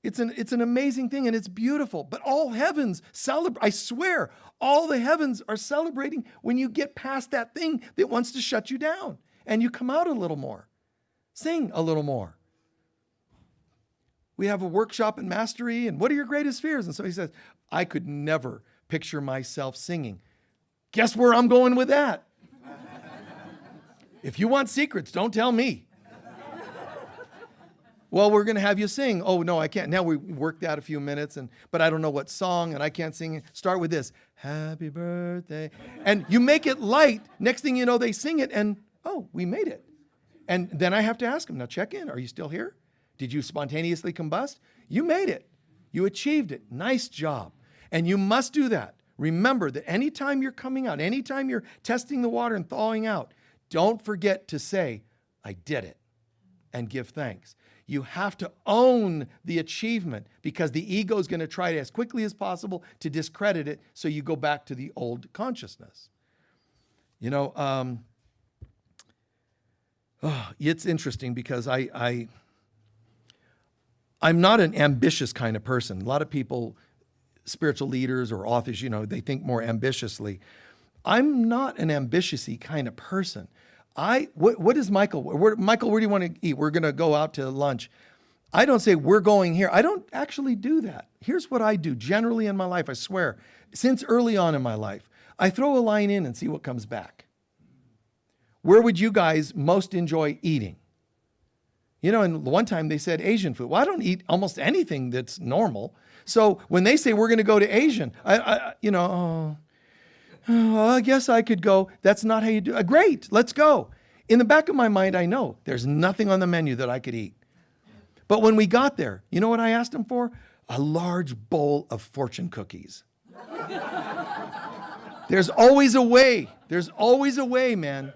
It's an amazing thing and it's beautiful. But all heavens celebrate. I swear, all the heavens are celebrating when you get past that thing that wants to shut you down and you come out a little more. Sing a little more. We have a workshop in mastery, and what are your greatest fears? And so he says, I could never picture myself singing. Guess where I'm going with that? If you want secrets, don't tell me. Well, we're going to have you sing. Oh, no, I can't. Now we worked out a few minutes, but I don't know what song, and I can't sing it. Start with this. Happy birthday. And you make it light. Next thing you know, they sing it, and, oh, we made it. And then I have to ask them, now check in. Are you still here? Did you spontaneously combust? You made it. You achieved it. Nice job. And you must do that. Remember that anytime you're coming out, anytime you're testing the water and thawing out, don't forget to say, I did it, and give thanks. You have to own the achievement because the ego is going to try to, as quickly as possible, to discredit it so you go back to the old consciousness. It's interesting because I'm not an ambitious kind of person. A lot of people, spiritual leaders or authors, they think more ambitiously. I'm not an ambitious-y kind of person. What is Michael? Michael, where do you want to eat? We're going to go out to lunch. I don't say we're going here. I don't actually do that. Here's what I do generally in my life, I swear. Since early on in my life, I throw a line in and see what comes back. Where would you guys most enjoy eating? And one time they said Asian food. Well, I don't eat almost anything that's normal. So when they say we're going to go to Asian, I guess I could go. That's not how you do it. Great, let's go. In the back of my mind, I know there's nothing on the menu that I could eat. But when we got there, you know what I asked them for? A large bowl of fortune cookies. There's always a way. There's always a way, man.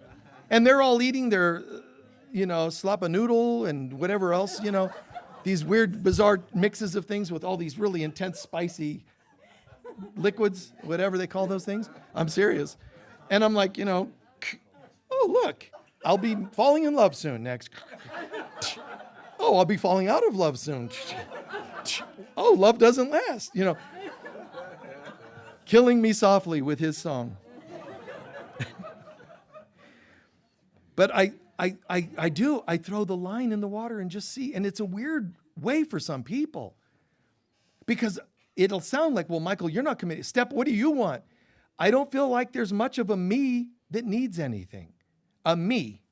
And they're all eating their, slap noodle and whatever else, these weird, bizarre mixes of things with all these really intense, spicy liquids, whatever they call those things. I'm serious. And I'm like, oh, look, I'll be falling in love soon next. Oh, I'll be falling out of love soon. Oh, love doesn't last, Killing me softly with his song. But I do. I throw the line in the water and just see. And it's a weird way for some people. Because it'll sound like, well, Michael, you're not committed. What do you want? I don't feel like there's much of a me that needs anything. A me.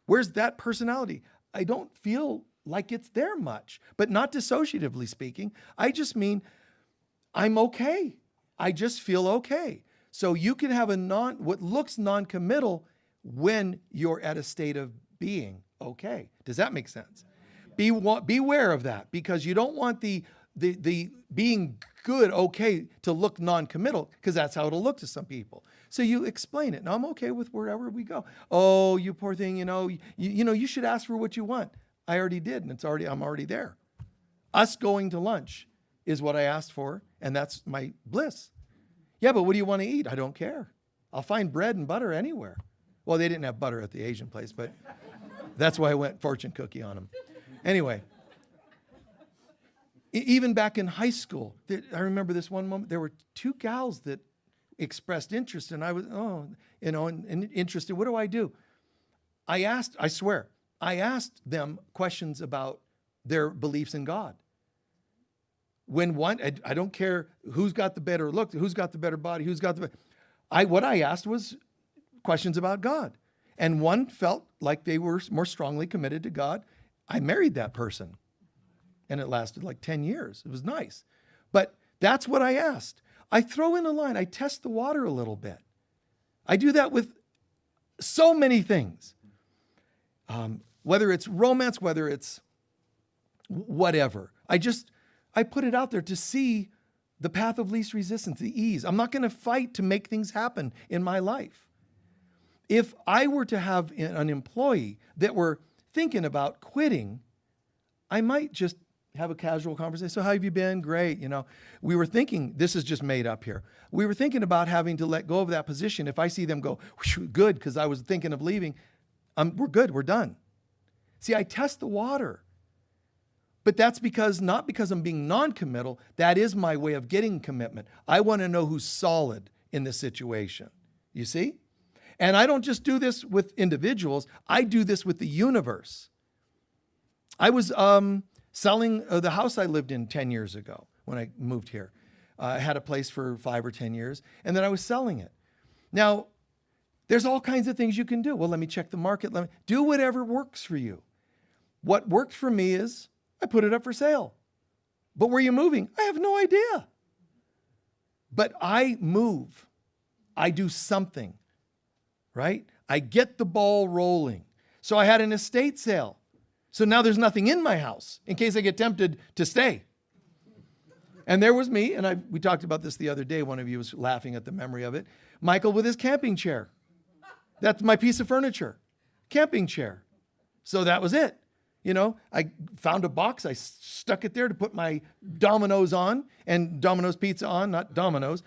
Where's that personality? I don't feel like it's there much. But not dissociatively speaking. I just mean I'm okay. I just feel okay. So you can have what looks non-committal when you're at a state of being okay. Does that make sense? Beware of that, because you don't want the being good, okay, to look non-committal, because that's how it'll look to some people. So you explain it. Now, I'm okay with wherever we go. Oh, you poor thing, you should ask for what you want. I already did, and I'm already there. Us going to lunch is what I asked for, and that's my bliss. Yeah, but what do you want to eat? I don't care. I'll find bread and butter anywhere. Well, they didn't have butter at the Asian place, but that's why I went fortune cookie on them. Anyway, even back in high school, I remember this one moment, there were two gals that expressed interest, and I was, and interested. What do? I asked them questions about their beliefs in God. When I don't care who's got the better look, who's got the better body, what I asked was questions about God. And one felt like they were more strongly committed to God. I married that person. And it lasted like 10 years. It was nice. But that's what I asked. I throw in a line. I test the water a little bit. I do that with so many things. Whether it's romance, whether it's whatever. I put it out there to see the path of least resistance, the ease. I'm not going to fight to make things happen in my life. If I were to have an employee that were thinking about quitting, I might just have a casual conversation. So how have you been? Great. We were thinking, this is just made up here. We were thinking about having to let go of that position. If I see them go, good, because I was thinking of leaving, we're good, we're done. See, I test the water. But that's not because I'm being non-committal. That is my way of getting commitment. I want to know who's solid in this situation. You see? And I don't just do this with individuals. I do this with the universe. I was selling the house I lived in 10 years ago when I moved here. I had a place for 5 or 10 years, and then I was selling it. Now, there's all kinds of things you can do. Well, let me check the market. Let me do whatever works for you. What worked for me is I put it up for sale. But where are you moving? I have no idea. But I move. I do something, right? I get the ball rolling. So I had an estate sale. So now there's nothing in my house in case I get tempted to stay. And there was me, and we talked about this the other day. One of you was laughing at the memory of it. Michael with his camping chair. That's my piece of furniture. Camping chair. So that was it. I found a box. I stuck it there to put my Domino's on, and Domino's pizza on, not Domino's.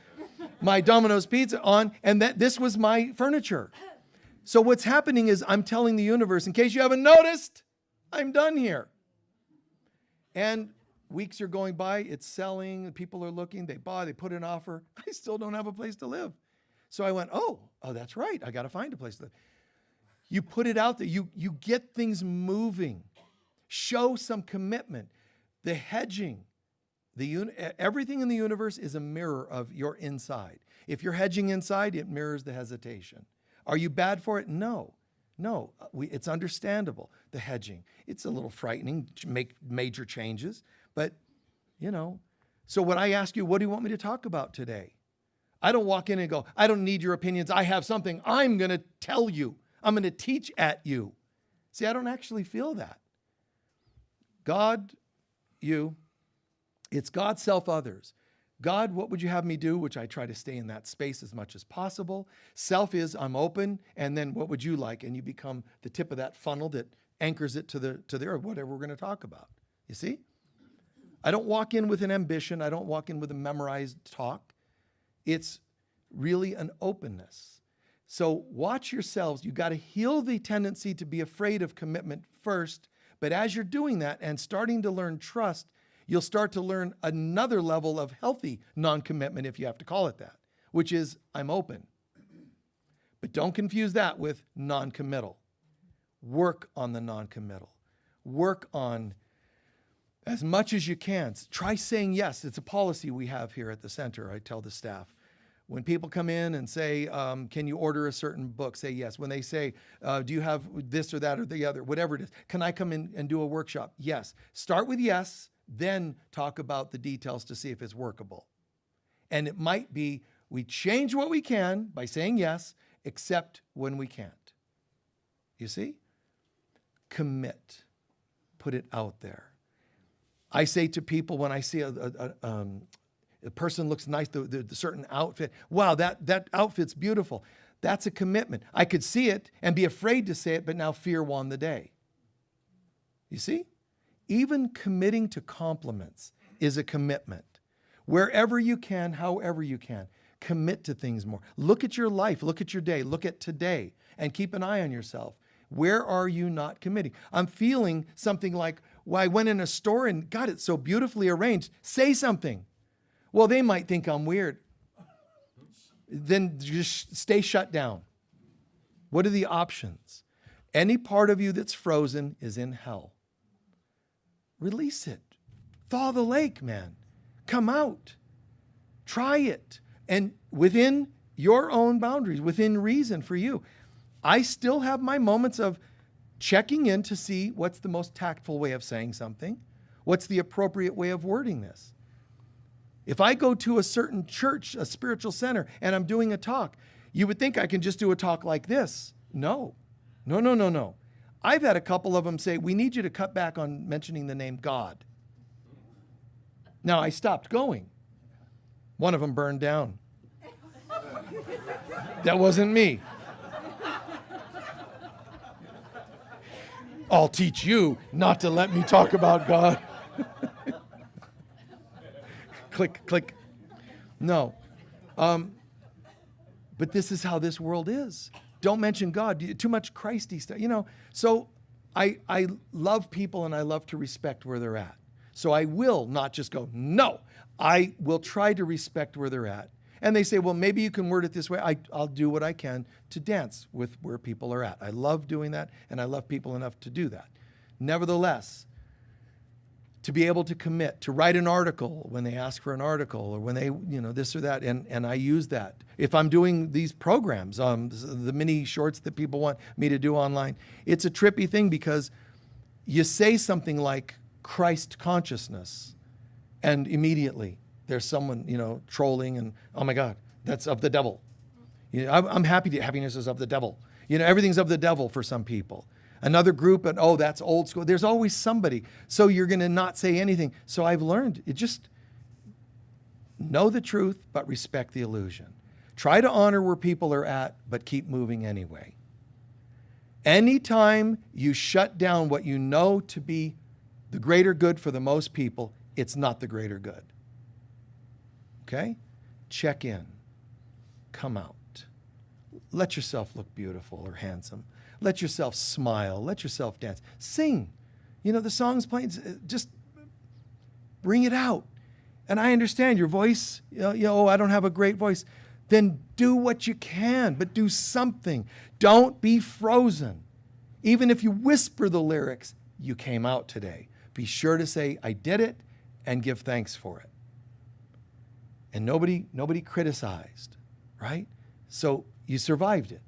My Domino's pizza on, and this was my furniture. So what's happening is I'm telling the universe, in case you haven't noticed, I'm done here. And weeks are going by, it's selling, people are looking, they buy, they put an offer. I still don't have a place to live. So I went, oh, that's right. I got to find a place to live. You put it out there. You get things moving. Show some commitment. The hedging, everything in the universe is a mirror of your inside. If you're hedging inside, it mirrors the hesitation. Are you bad for it? No. It's understandable, the hedging. It's a little frightening to make major changes, but, So when I ask you, what do you want me to talk about today? I don't walk in and go, I don't need your opinions. I have something I'm going to tell you. I'm going to teach at you. See, I don't actually feel that. God, you, it's God, self, others. God, what would you have me do? Which I try to stay in that space as much as possible. Self is I'm open, and then what would you like? And you become the tip of that funnel that anchors it to the earth, whatever we're going to talk about. You see? I don't walk in with an ambition. I don't walk in with a memorized talk. It's really an openness. So watch yourselves. You got to heal the tendency to be afraid of commitment first. But as you're doing that and starting to learn trust, you'll start to learn another level of healthy non-commitment, if you have to call it that, which is I'm open. But don't confuse that with non-committal. Work on the non-committal. Work on as much as you can. Try saying yes. It's a policy we have here at the center. I tell the staff. When people come in and say, can you order a certain book? Say yes. When they say, do you have this or that or the other, whatever it is, can I come in and do a workshop? Yes. Start with yes, then talk about the details to see if it's workable. And it might be We change what we can by saying yes, except when we can't. You see? Commit. Put it out there. I say to people when I see a person looks nice, the certain outfit, wow, that outfit's beautiful. That's a commitment. I could see it and be afraid to say it, but now fear won the day. You see? Even committing to compliments is a commitment. Wherever you can, however you can, commit to things more. Look at your life, look at your day, look at today, and keep an eye on yourself. Where are you not committing? I'm feeling something like, well, I went in a store and God, it's so beautifully arranged. Say something. Well, they might think I'm weird. Then just stay shut down. What are the options? Any part of you that's frozen is in hell. Release it. Thaw the lake, man. Come out. Try it. And within your own boundaries, within reason for you. I still have my moments of checking in to see what's the most tactful way of saying something. What's the appropriate way of wording this? If I go to a certain church, a spiritual center, and I'm doing a talk, you would think I can just do a talk like this. No. No. I've had a couple of them say, we need you to cut back on mentioning the name God. Now, I stopped going. One of them burned down. That wasn't me. I'll teach you not to let me talk about God. Click. No. But this is how this world is. Don't mention God. Too much Christy stuff. So I love people and I love to respect where they're at. So I will not just go, no. I will try to respect where they're at. And they say, well, maybe you can word it this way. I'll do what I can to dance with where people are at. I love doing that, and I love people enough to do that. Nevertheless, to be able to commit, to write an article when they ask for an article, or when they, this or that, and I use that. If I'm doing these programs, the mini shorts that people want me to do online, it's a trippy thing because you say something like Christ consciousness, and immediately there's someone, trolling and, oh my God, that's of the devil. I'm happy that happiness is of the devil. Everything's of the devil for some people. Another group, and oh, that's old school. There's always somebody. So you're going to not say anything. So I've learned, just know the truth, but respect the illusion. Try to honor where people are at, but keep moving anyway. Anytime you shut down what you know to be the greater good for the most people, it's not the greater good. Okay? Check in. Come out. Let yourself look beautiful or handsome. Let yourself smile. Let yourself dance. Sing. The song's playing. Just bring it out. And I understand your voice, I don't have a great voice. Then do what you can, but do something. Don't be frozen. Even if you whisper the lyrics, you came out today. Be sure to say, I did it, and give thanks for it. And nobody criticized, right? So you survived it.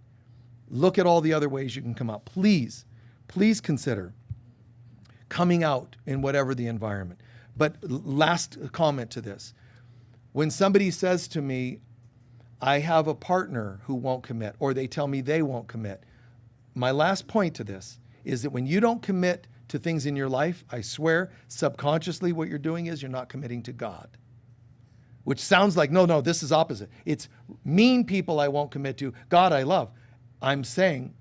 Look at all the other ways you can come out. Please consider coming out in whatever the environment. But last comment to this. When somebody says to me, I have a partner who won't commit, or they tell me they won't commit, my last point to this is that when you don't commit to things in your life, I swear, subconsciously what you're doing is you're not committing to God. Which sounds like, no, this is opposite. It's mean people I won't commit to. God I love. I'm saying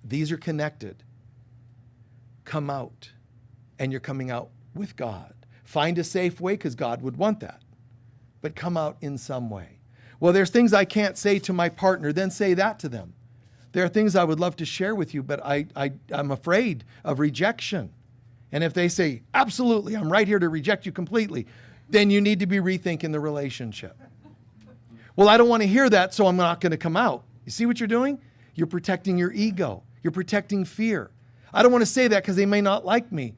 these are connected. Come out, and you're coming out with God. Find a safe way, because God would want that. But come out in some way. Well, there's things I can't say to my partner, then say that to them. There are things I would love to share with you, but I'm afraid of rejection. And if they say, absolutely, I'm right here to reject you completely, then you need to be rethinking the relationship. Well, I don't want to hear that, so I'm not going to come out. You see what you're doing? You're protecting your ego. You're protecting fear. I don't want to say that because they may not like me.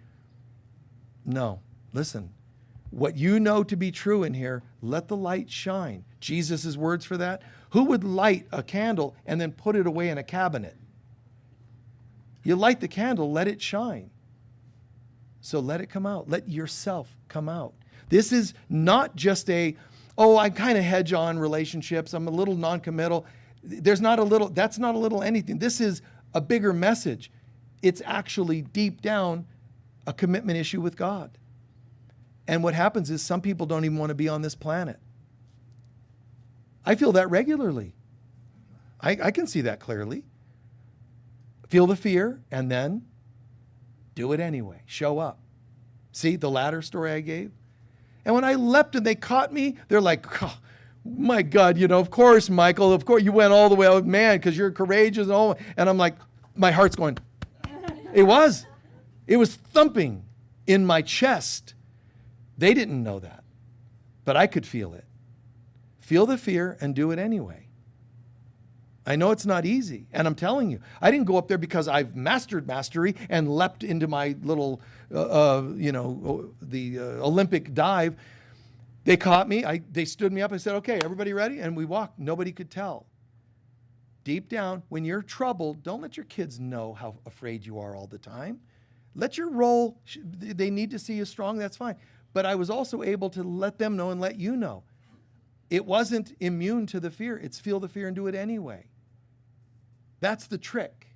No, listen. What you know to be true in here, let the light shine. Jesus' words for that. Who would light a candle and then put it away in a cabinet? You light the candle, let it shine. So let it come out. Let yourself come out. This is not just a oh, I kind of hedge on relationships. I'm a little non-committal. That's not a little anything. This is a bigger message. It's actually deep down a commitment issue with God. And what happens is some people don't even want to be on this planet. I feel that regularly. I can see that clearly. Feel the fear and then do it anyway. Show up. See the ladder story I gave? And when I leapt and they caught me, they're like, oh, my God, of course, Michael, of course, you went all the way out, man, because you're courageous and all. And I'm like, my heart's going, it was thumping in my chest. They didn't know that, but I could feel it. Feel the fear and do it anyway. I know it's not easy, and I'm telling you, I didn't go up there because I've mastered mastery and leapt into my little, the Olympic dive. They caught me. They stood me up. I said, okay, everybody ready? And we walked. Nobody could tell. Deep down, when you're troubled, don't let your kids know how afraid you are all the time. Let your role, they need to see you strong, that's fine. But I was also able to let them know and let you know. It wasn't immune to the fear. It's feel the fear and do it anyway. That's the trick.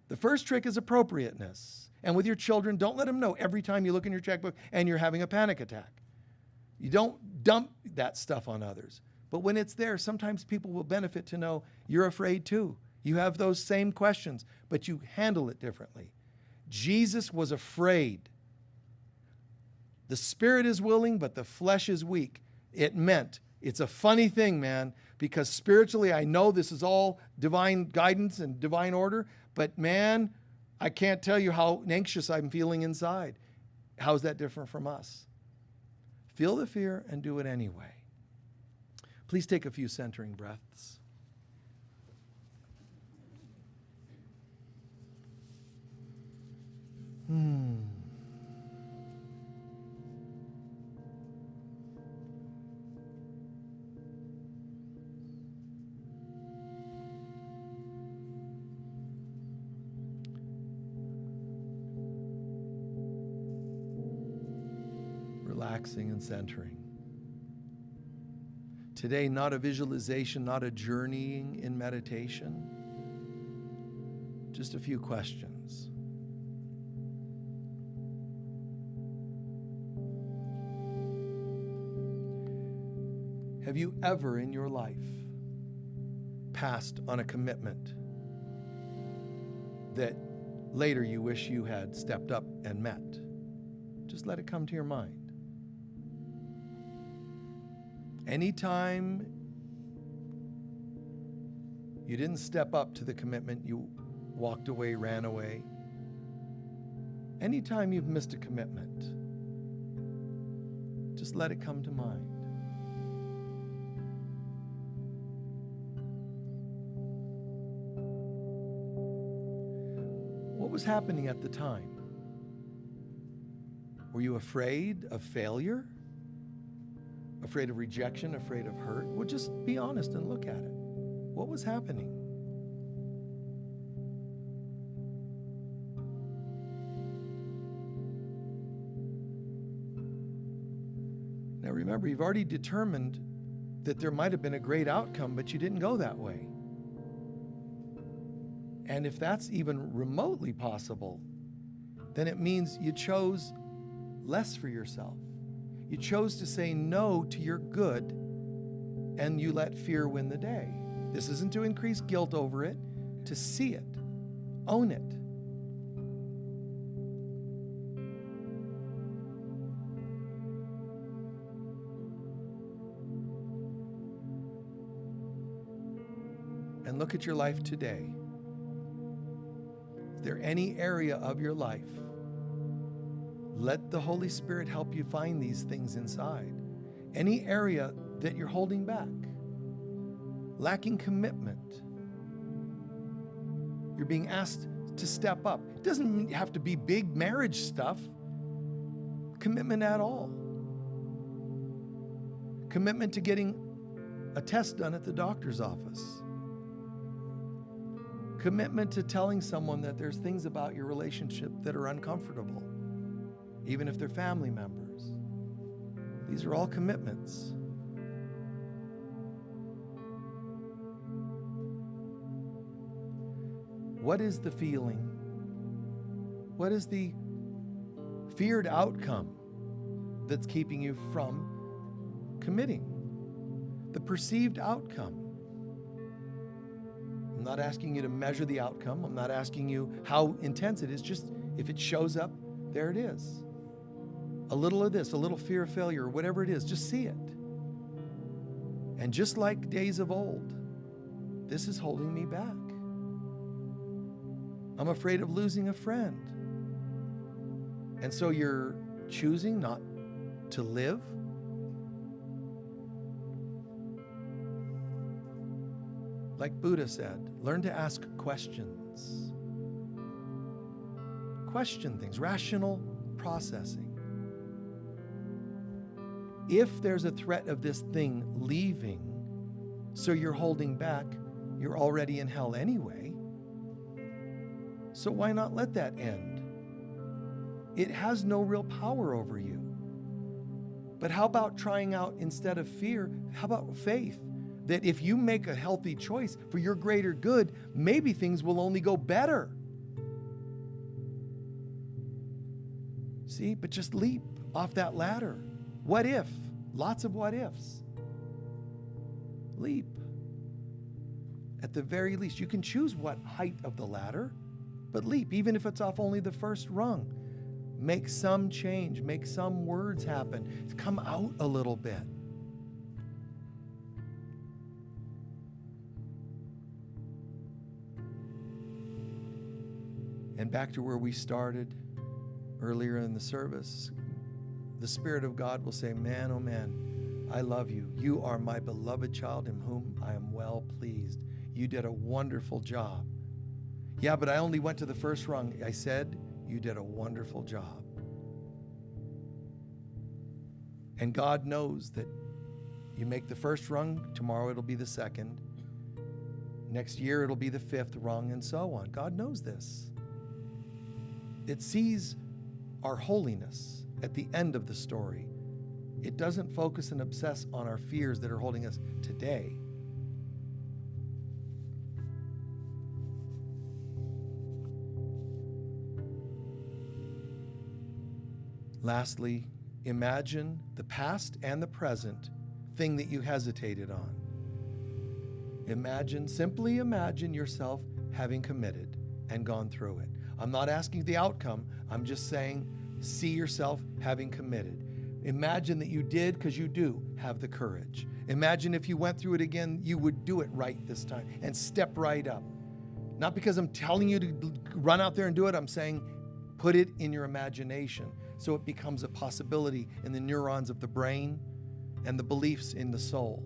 The first trick is appropriateness. And with your children, don't let them know every time you look in your checkbook and you're having a panic attack. You don't dump that stuff on others. But when it's there, sometimes people will benefit to know you're afraid too. You have those same questions, but you handle it differently. Jesus was afraid. The spirit is willing, but the flesh is weak. It meant, it's a funny thing, man, because spiritually I know this is all divine guidance and divine order, but man, I can't tell you how anxious I'm feeling inside. How's that different from us? Feel the fear and do it anyway. Please take a few centering breaths. Relaxing and centering. Today, not a visualization, not a journeying in meditation, just a few questions. Have you ever in your life passed on a commitment that later you wish you had stepped up and met? Just let it come to your mind. Anytime you didn't step up to the commitment, you walked away, ran away. Anytime you've missed a commitment, just let it come to mind. What was happening at the time? Were you afraid of failure? Afraid of rejection, afraid of hurt? Well, just be honest and look at it. What was happening? Now remember, you've already determined that there might have been a great outcome, but you didn't go that way. And if that's even remotely possible, then it means you chose less for yourself. You chose to say no to your good, and you let fear win the day. This isn't to increase guilt over it, to see it, own it. And look at your life today. Is there any area of your life? Let the Holy Spirit help you find these things inside. Any area that you're holding back, lacking commitment, you're being asked to step up. It doesn't have to be big marriage stuff. Commitment at all. Commitment to getting a test done at the doctor's office. Commitment to telling someone that there's things about your relationship that are uncomfortable, even if they're family members. These are all commitments. What is the feeling? What is the feared outcome that's keeping you from committing? The perceived outcome. I'm not asking you to measure the outcome. I'm not asking you how intense it is. Just if it shows up, there it is. A little of this, a little fear of failure, whatever it is, just see it. And just like days of old, this is holding me back. I'm afraid of losing a friend. And so you're choosing not to live. Like Buddha said, learn to ask questions. Question things, rational processing. If there's a threat of this thing leaving, so you're holding back, you're already in hell anyway. So why not let that end? It has no real power over you. But how about trying out, instead of fear, how about faith? That if you make a healthy choice for your greater good, maybe things will only go better. See, but just leap off that ladder. What if? Lots of what ifs. Leap. At the very least, you can choose what height of the ladder, but leap, even if it's off only the first rung. Make some change, make some words happen. Come out a little bit. And back to where we started earlier in the service, the Spirit of God will say, man, oh man, I love you. You are my beloved child in whom I am well pleased. You did a wonderful job. Yeah, but I only went to the first rung. I said, you did a wonderful job. And God knows that you make the first rung, tomorrow it'll be the second. Next year it'll be the fifth rung, and so on. God knows this. It sees our holiness at the end of the story. It doesn't focus and obsess on our fears that are holding us today. Lastly, imagine the past and the present thing that you hesitated on. Simply imagine yourself having committed and gone through it. I'm not asking the outcome. I'm just saying, see yourself having committed. Imagine that you did, because you do have the courage. Imagine if you went through it again, you would do it right this time and step right up. Not because I'm telling you to run out there and do it. I'm saying put it in your imagination so it becomes a possibility in the neurons of the brain and the beliefs in the soul.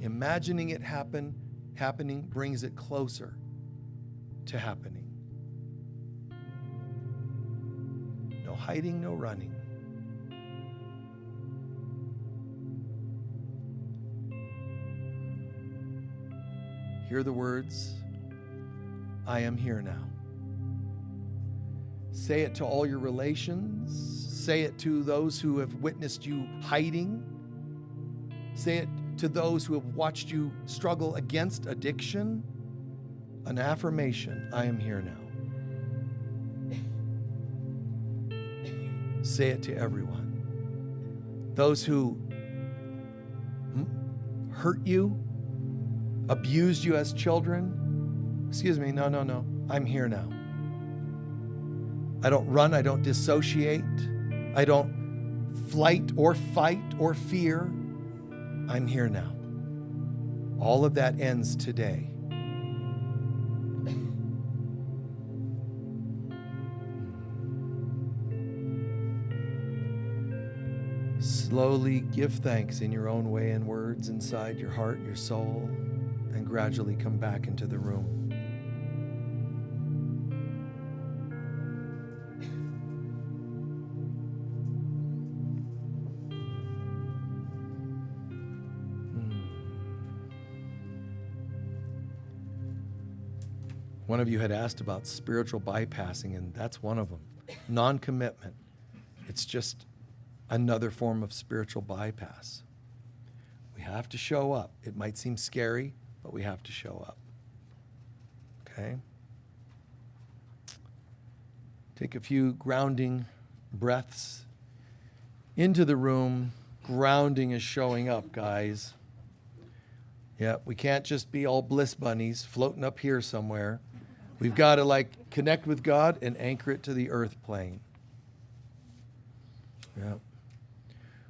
Imagining it happening brings it closer to happening. No hiding, no running. Hear the words, I am here now. Say it to all your relations. Say it to those who have witnessed you hiding. Say it to those who have watched you struggle against addiction. An affirmation, I am here now. Say it to everyone. Those who hurt you, abused you as children. Excuse me, no. I'm here now. I don't run, I don't dissociate. I don't flight or fight or fear. I'm here now. All of that ends today. Slowly give thanks in your own way and words inside your heart, your soul, and gradually come back into the room. One of you had asked about spiritual bypassing, and that's one of them. Non-commitment. It's just another form of spiritual bypass. We have to show up. It might seem scary, but we have to show up. Okay? Take a few grounding breaths into the room. Grounding is showing up, guys. Yeah, we can't just be all bliss bunnies floating up here somewhere. We've got to like connect with God and anchor it to the earth plane. Yeah.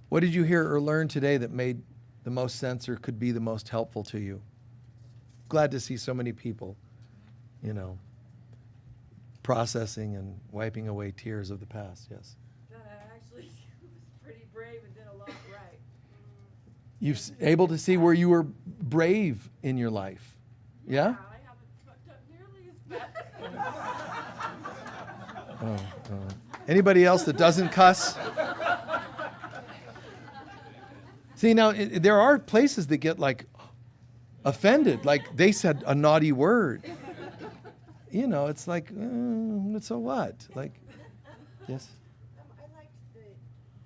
What did you hear or learn today that made the most sense or could be the most helpful to you? Glad to see so many people, processing and wiping away tears of the past. Yes. That I actually was pretty brave and did a lot right. You're able to see where you were brave in your life. Yeah? I haven't fucked up nearly as bad. Oh. Anybody else that doesn't cuss? See, now, there are places that get, like, offended. Like, they said a naughty word. It's like, so what? Like, yes? I liked the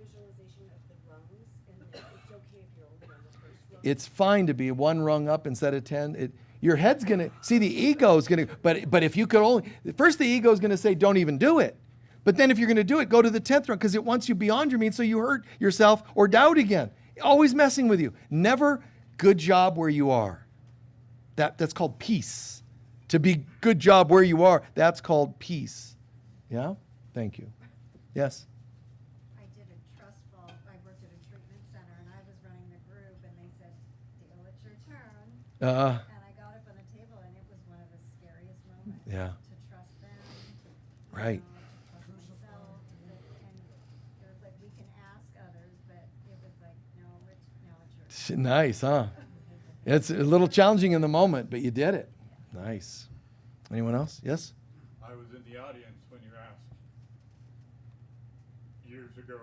visualization of the rungs, and that it's okay if you're only on the first rung. It's fine to be one rung up instead of 10. Your head's going to, see, the ego's going to, but if you could only, first the ego's going to say, don't even do it. But then if you're going to do it, go to the 10th rung, because it wants you beyond your means, so you hurt yourself or doubt again. Always messing with you. Never good job where you are. That's called peace. To be good job where you are, that's called peace. Yeah? Thank you. Yes? I did a trust fall. I worked at a treatment center, and I was running the group, and they said, Dale, it's your turn. And I got up on the table, and it was one of the scariest moments. Yeah. To trust them. Right. To trust myself. And it was like, we can ask others, but it was like, no, it's your turn. Nice, huh? It's a little challenging in the moment, but you did it. Nice. Anyone else? Yes? I was in the audience when you asked years ago,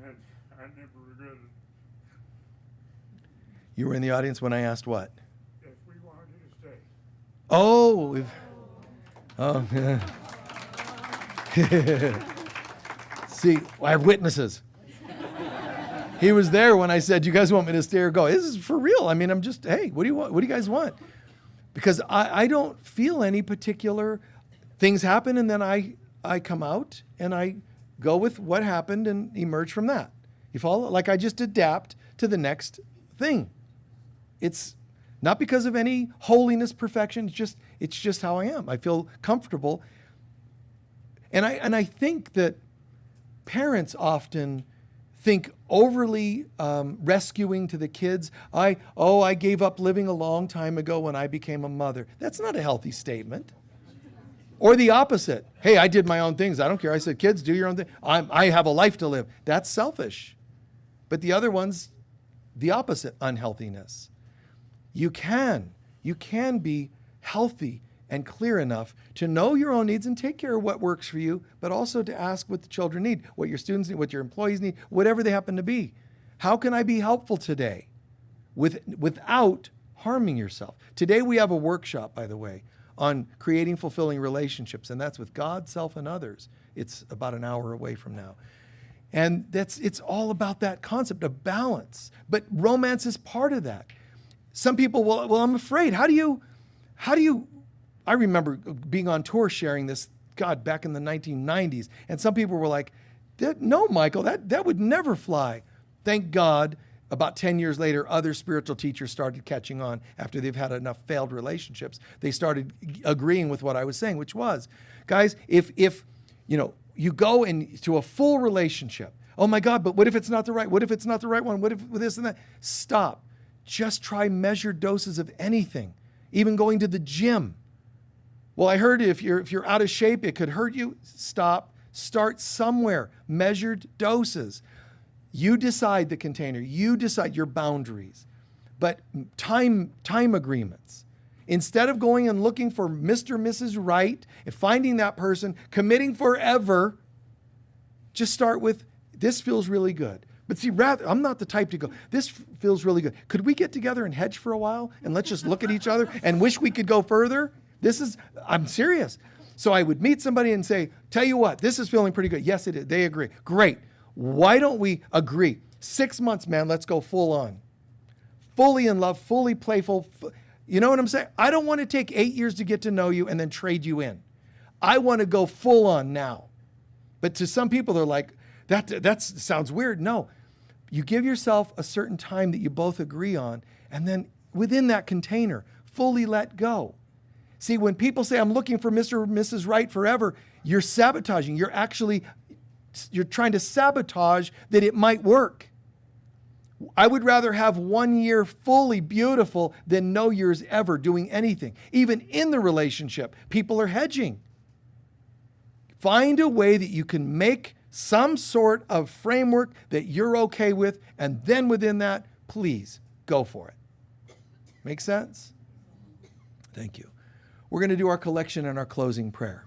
and I never regretted You were in the audience when I asked what? if we wanted you to stay. Oh, see, I have witnesses. He was there when I said, "You guys want me to stay or go?" This is for real. I mean, I'm just, hey, what do you want? What do you guys want? Because I don't feel any particular things happen, and then I come out and I go with what happened and emerge from that. You follow? Like I just adapt to the next thing. It's not because of any holiness, perfection. It's just how I am. I feel comfortable, and I think that parents often think overly rescuing to the kids. I gave up living a long time ago when I became a mother. That's not a healthy statement. Or the opposite. Hey, I did my own things. I don't care. I said, kids, do your own thing. I have a life to live. That's selfish. But the other one's the opposite, unhealthiness. You can be healthy and clear enough to know your own needs and take care of what works for you, but also to ask what the children need, what your students need, what your employees need, whatever they happen to be. How can I be helpful today without harming yourself? Today we have a workshop, by the way, on creating fulfilling relationships, and that's with God, self, and others. It's about an hour away from now. And it's all about that concept of balance. But romance is part of that. Some people, well, I'm afraid. How do you, I remember being on tour sharing this, God, back in the 1990s. And some people were like, no, Michael, that would never fly. Thank God, about 10 years later, other spiritual teachers started catching on after they've had enough failed relationships. They started agreeing with what I was saying, which was, guys, if you go into a full relationship, oh my God, but what if it's not the right? What if it's not the right one? What if this and that? Stop. Just try measured doses of anything, even going to the gym. Well, I heard if you're out of shape, it could hurt you. Stop. Start somewhere. Measured doses. You decide the container. You decide your boundaries. But time agreements. Instead of going and looking for Mr. Mrs. Right and finding that person, committing forever, just start with, this feels really good. But see, I'm not the type to go, this feels really good. Could we get together and hedge for a while and let's just look at each other and wish we could go further? I'm serious. So I would meet somebody and say, tell you what, this is feeling pretty good. Yes, it is. They agree. Great. Why don't we agree? 6 months, man, let's go full on. fully in love, fully playful. You know what I'm saying? I don't want to take 8 years to get to know you and then trade you in. I want to go full on now. But to some people, they're like, that sounds weird. No, you give yourself a certain time that you both agree on, and then within that container, fully let go. See, when people say, I'm looking for Mr. or Mrs. Right forever, you're sabotaging. You're trying to sabotage that it might work. I would rather have 1 year fully beautiful than no years ever doing anything. Even in the relationship, people are hedging. Find a way that you can make some sort of framework that you're okay with, and then within that, please go for it. Make sense? Thank you. We're going to do our collection and our closing prayer.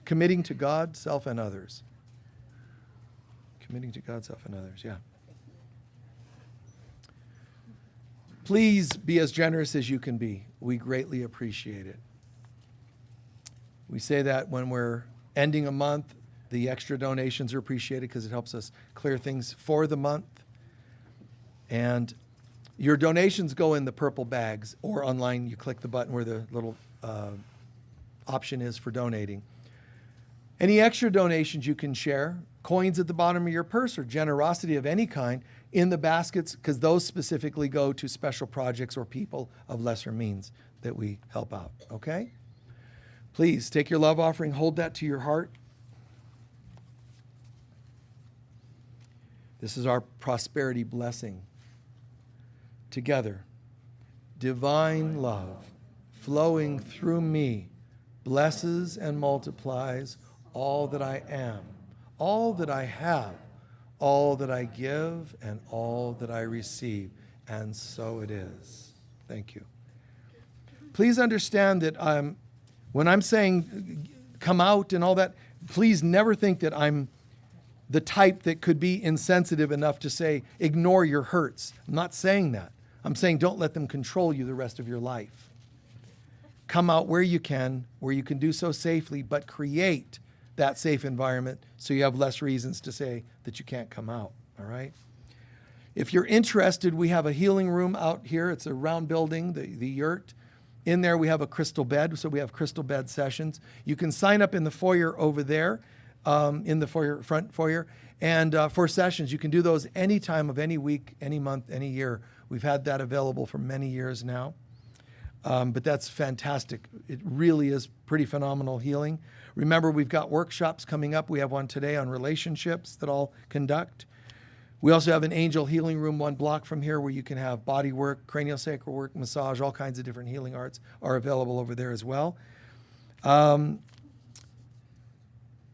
Committing to God, self, and others. Committing to God, self, and others, yeah. Please be as generous as you can be. We greatly appreciate it. We say that when we're ending a month, the extra donations are appreciated because it helps us clear things for the month. And your donations go in the purple bags, or online, you click the button where the little option is for donating. Any extra donations you can share, coins at the bottom of your purse or generosity of any kind in the baskets, because those specifically go to special projects or people of lesser means that we help out, okay? Please take your love offering, hold that to your heart. This is our prosperity blessing. Together, divine love flowing through me blesses and multiplies all that I am, all that I have, all that I give, and all that I receive. And so it is. Thank you. Please understand that when I'm saying come out and all that, please never think that I'm the type that could be insensitive enough to say, ignore your hurts. I'm not saying that. I'm saying don't let them control you the rest of your life. Come out where you can do so safely, but create that safe environment so you have less reasons to say that you can't come out, all right? If you're interested, we have a healing room out here. It's a round building, the yurt. In there, we have a crystal bed, so we have crystal bed sessions. You can sign up in the foyer over there, in the foyer, front foyer, and for sessions. You can do those any time of any week, any month, any year. We've had that available for many years now. But that's fantastic. It really is pretty phenomenal healing. Remember, we've got workshops coming up. We have one today on relationships that I'll conduct. We also have an angel healing room 1 block from here where you can have body work, craniosacral work, massage, all kinds of different healing arts are available over there as well. Some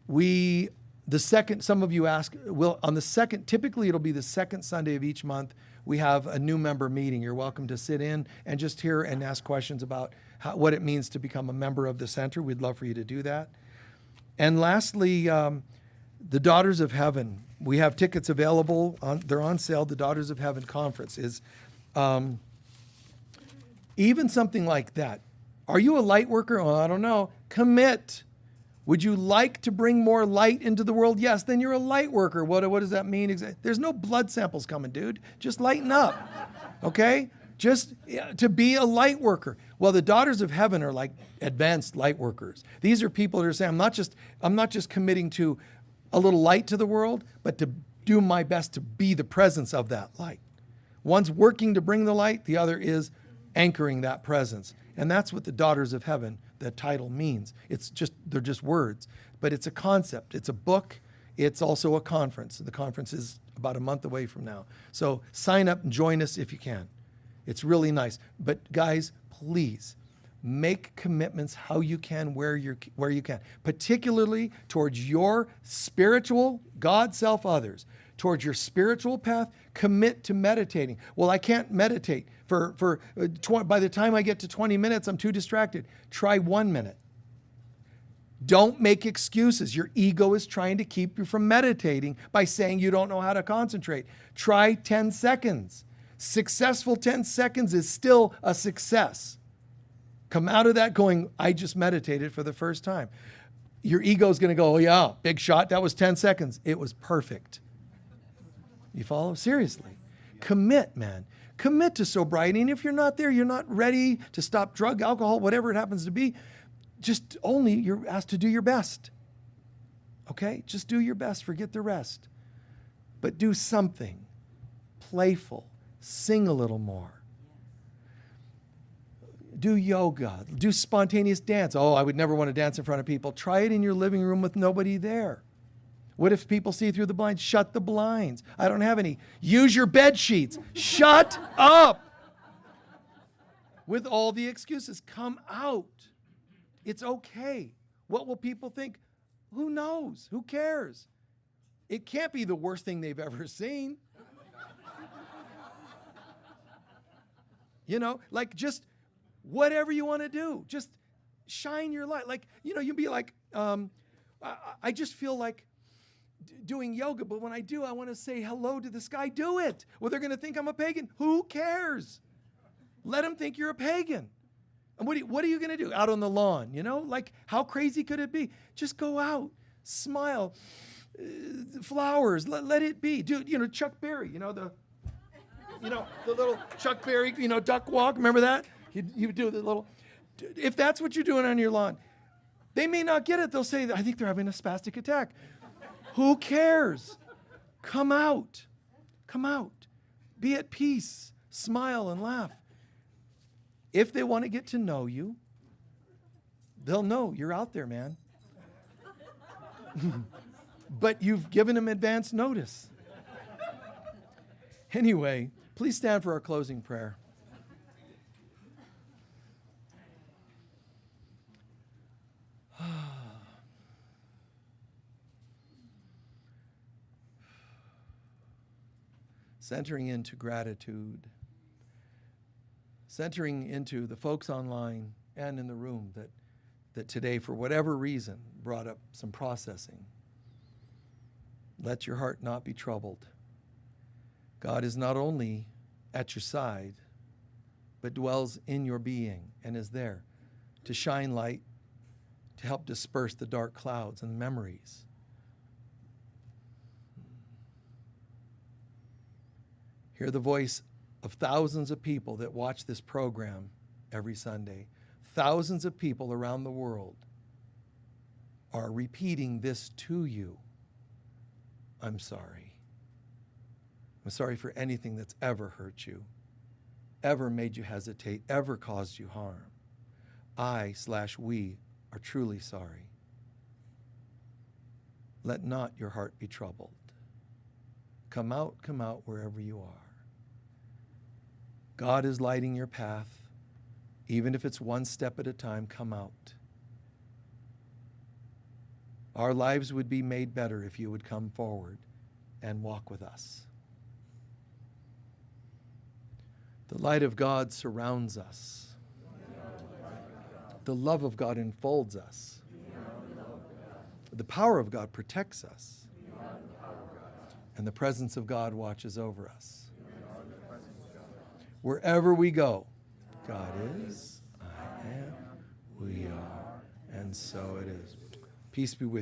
of you ask, typically it'll be the second Sunday of each month, we have a new member meeting. You're welcome to sit in and just hear and ask questions about what it means to become a member of the center. We'd love for you to do that. And lastly, the Daughters of Heaven. We have tickets available. They're on sale. The Daughters of Heaven conference is even something like that. Are you a light worker? Oh, I don't know. Commit. Would you like to bring more light into the world? Yes, then you're a light worker. What does that mean? There's no blood samples coming, dude. Just lighten up, okay? Just to be a light worker. Well, the Daughters of Heaven are like advanced light workers. These are people that are saying, I'm not just committing to a little light to the world, but to do my best to be the presence of that light. One's working to bring the light, the other is anchoring that presence. And that's what the Daughters of Heaven, the title means. They're just words, but it's a concept. It's a book. It's also a conference. The conference is about a month away from now. So sign up and join us if you can. It's really nice. But guys, please make commitments how you can, where you can, particularly towards your spiritual God, self, others. Towards your spiritual path, commit to meditating. Well, I can't meditate by the time I get to 20 minutes, I'm too distracted. Try 1 minute. Don't make excuses. Your ego is trying to keep you from meditating by saying you don't know how to concentrate. Try 10 seconds. Successful 10 seconds is still a success. Come out of that going, I just meditated for the first time. Your ego is going to go, oh yeah, big shot. That was 10 seconds. It was perfect. You follow? Seriously. Commit, man. Commit to sobriety. And if you're not there, you're not ready to stop drug, alcohol, whatever it happens to be, just only you're asked to do your best. Okay? Just do your best. Forget the rest. But do something playful. Sing a little more. Do yoga. Do spontaneous dance. Oh, I would never want to dance in front of people. Try it in your living room with nobody there. What if people see through the blinds? Shut the blinds. I don't have any. Use your bed sheets. Shut up. With all the excuses. Come out. It's okay. What will people think? Who knows? Who cares? It can't be the worst thing they've ever seen. You know, like just whatever you want to do. Just shine your light. Like, you know, you'd be like, I just feel like doing yoga, but when I do, I want to say hello to the sky. Do it. Well, they're going to think I'm a pagan. Who cares? Let them think you're a pagan. And what are you going to do out on the lawn? You know, like how crazy could it be? Just go out, smile, flowers. Let it be. Do you know Chuck Berry? The little Chuck Berry, duck walk. Remember that? You do the little. If that's what you're doing on your lawn, they may not get it. They'll say, I think they're having a spastic attack. Who cares? Come out. Come out. Be at peace. Smile and laugh. If they want to get to know you, they'll know you're out there, man. But you've given them advance notice. Anyway, please stand for our closing prayer. Centering into gratitude, centering into the folks online and in the room that today, for whatever reason, brought up some processing. Let your heart not be troubled. God is not only at your side, but dwells in your being and is there to shine light, to help disperse the dark clouds and memories. Hear the voice of thousands of people that watch this program every Sunday. Thousands of people around the world are repeating this to you. I'm sorry. I'm sorry for anything that's ever hurt you, ever made you hesitate, ever caused you harm. We are truly sorry. Let not your heart be troubled. Come out wherever you are. God is lighting your path. Even if it's one step at a time, come out. Our lives would be made better if you would come forward and walk with us. The light of God surrounds us. The love of God enfolds us. The power of God protects us. And the presence of God watches over us. Wherever we go, God is, I am, we are, and so it is. Peace be with you.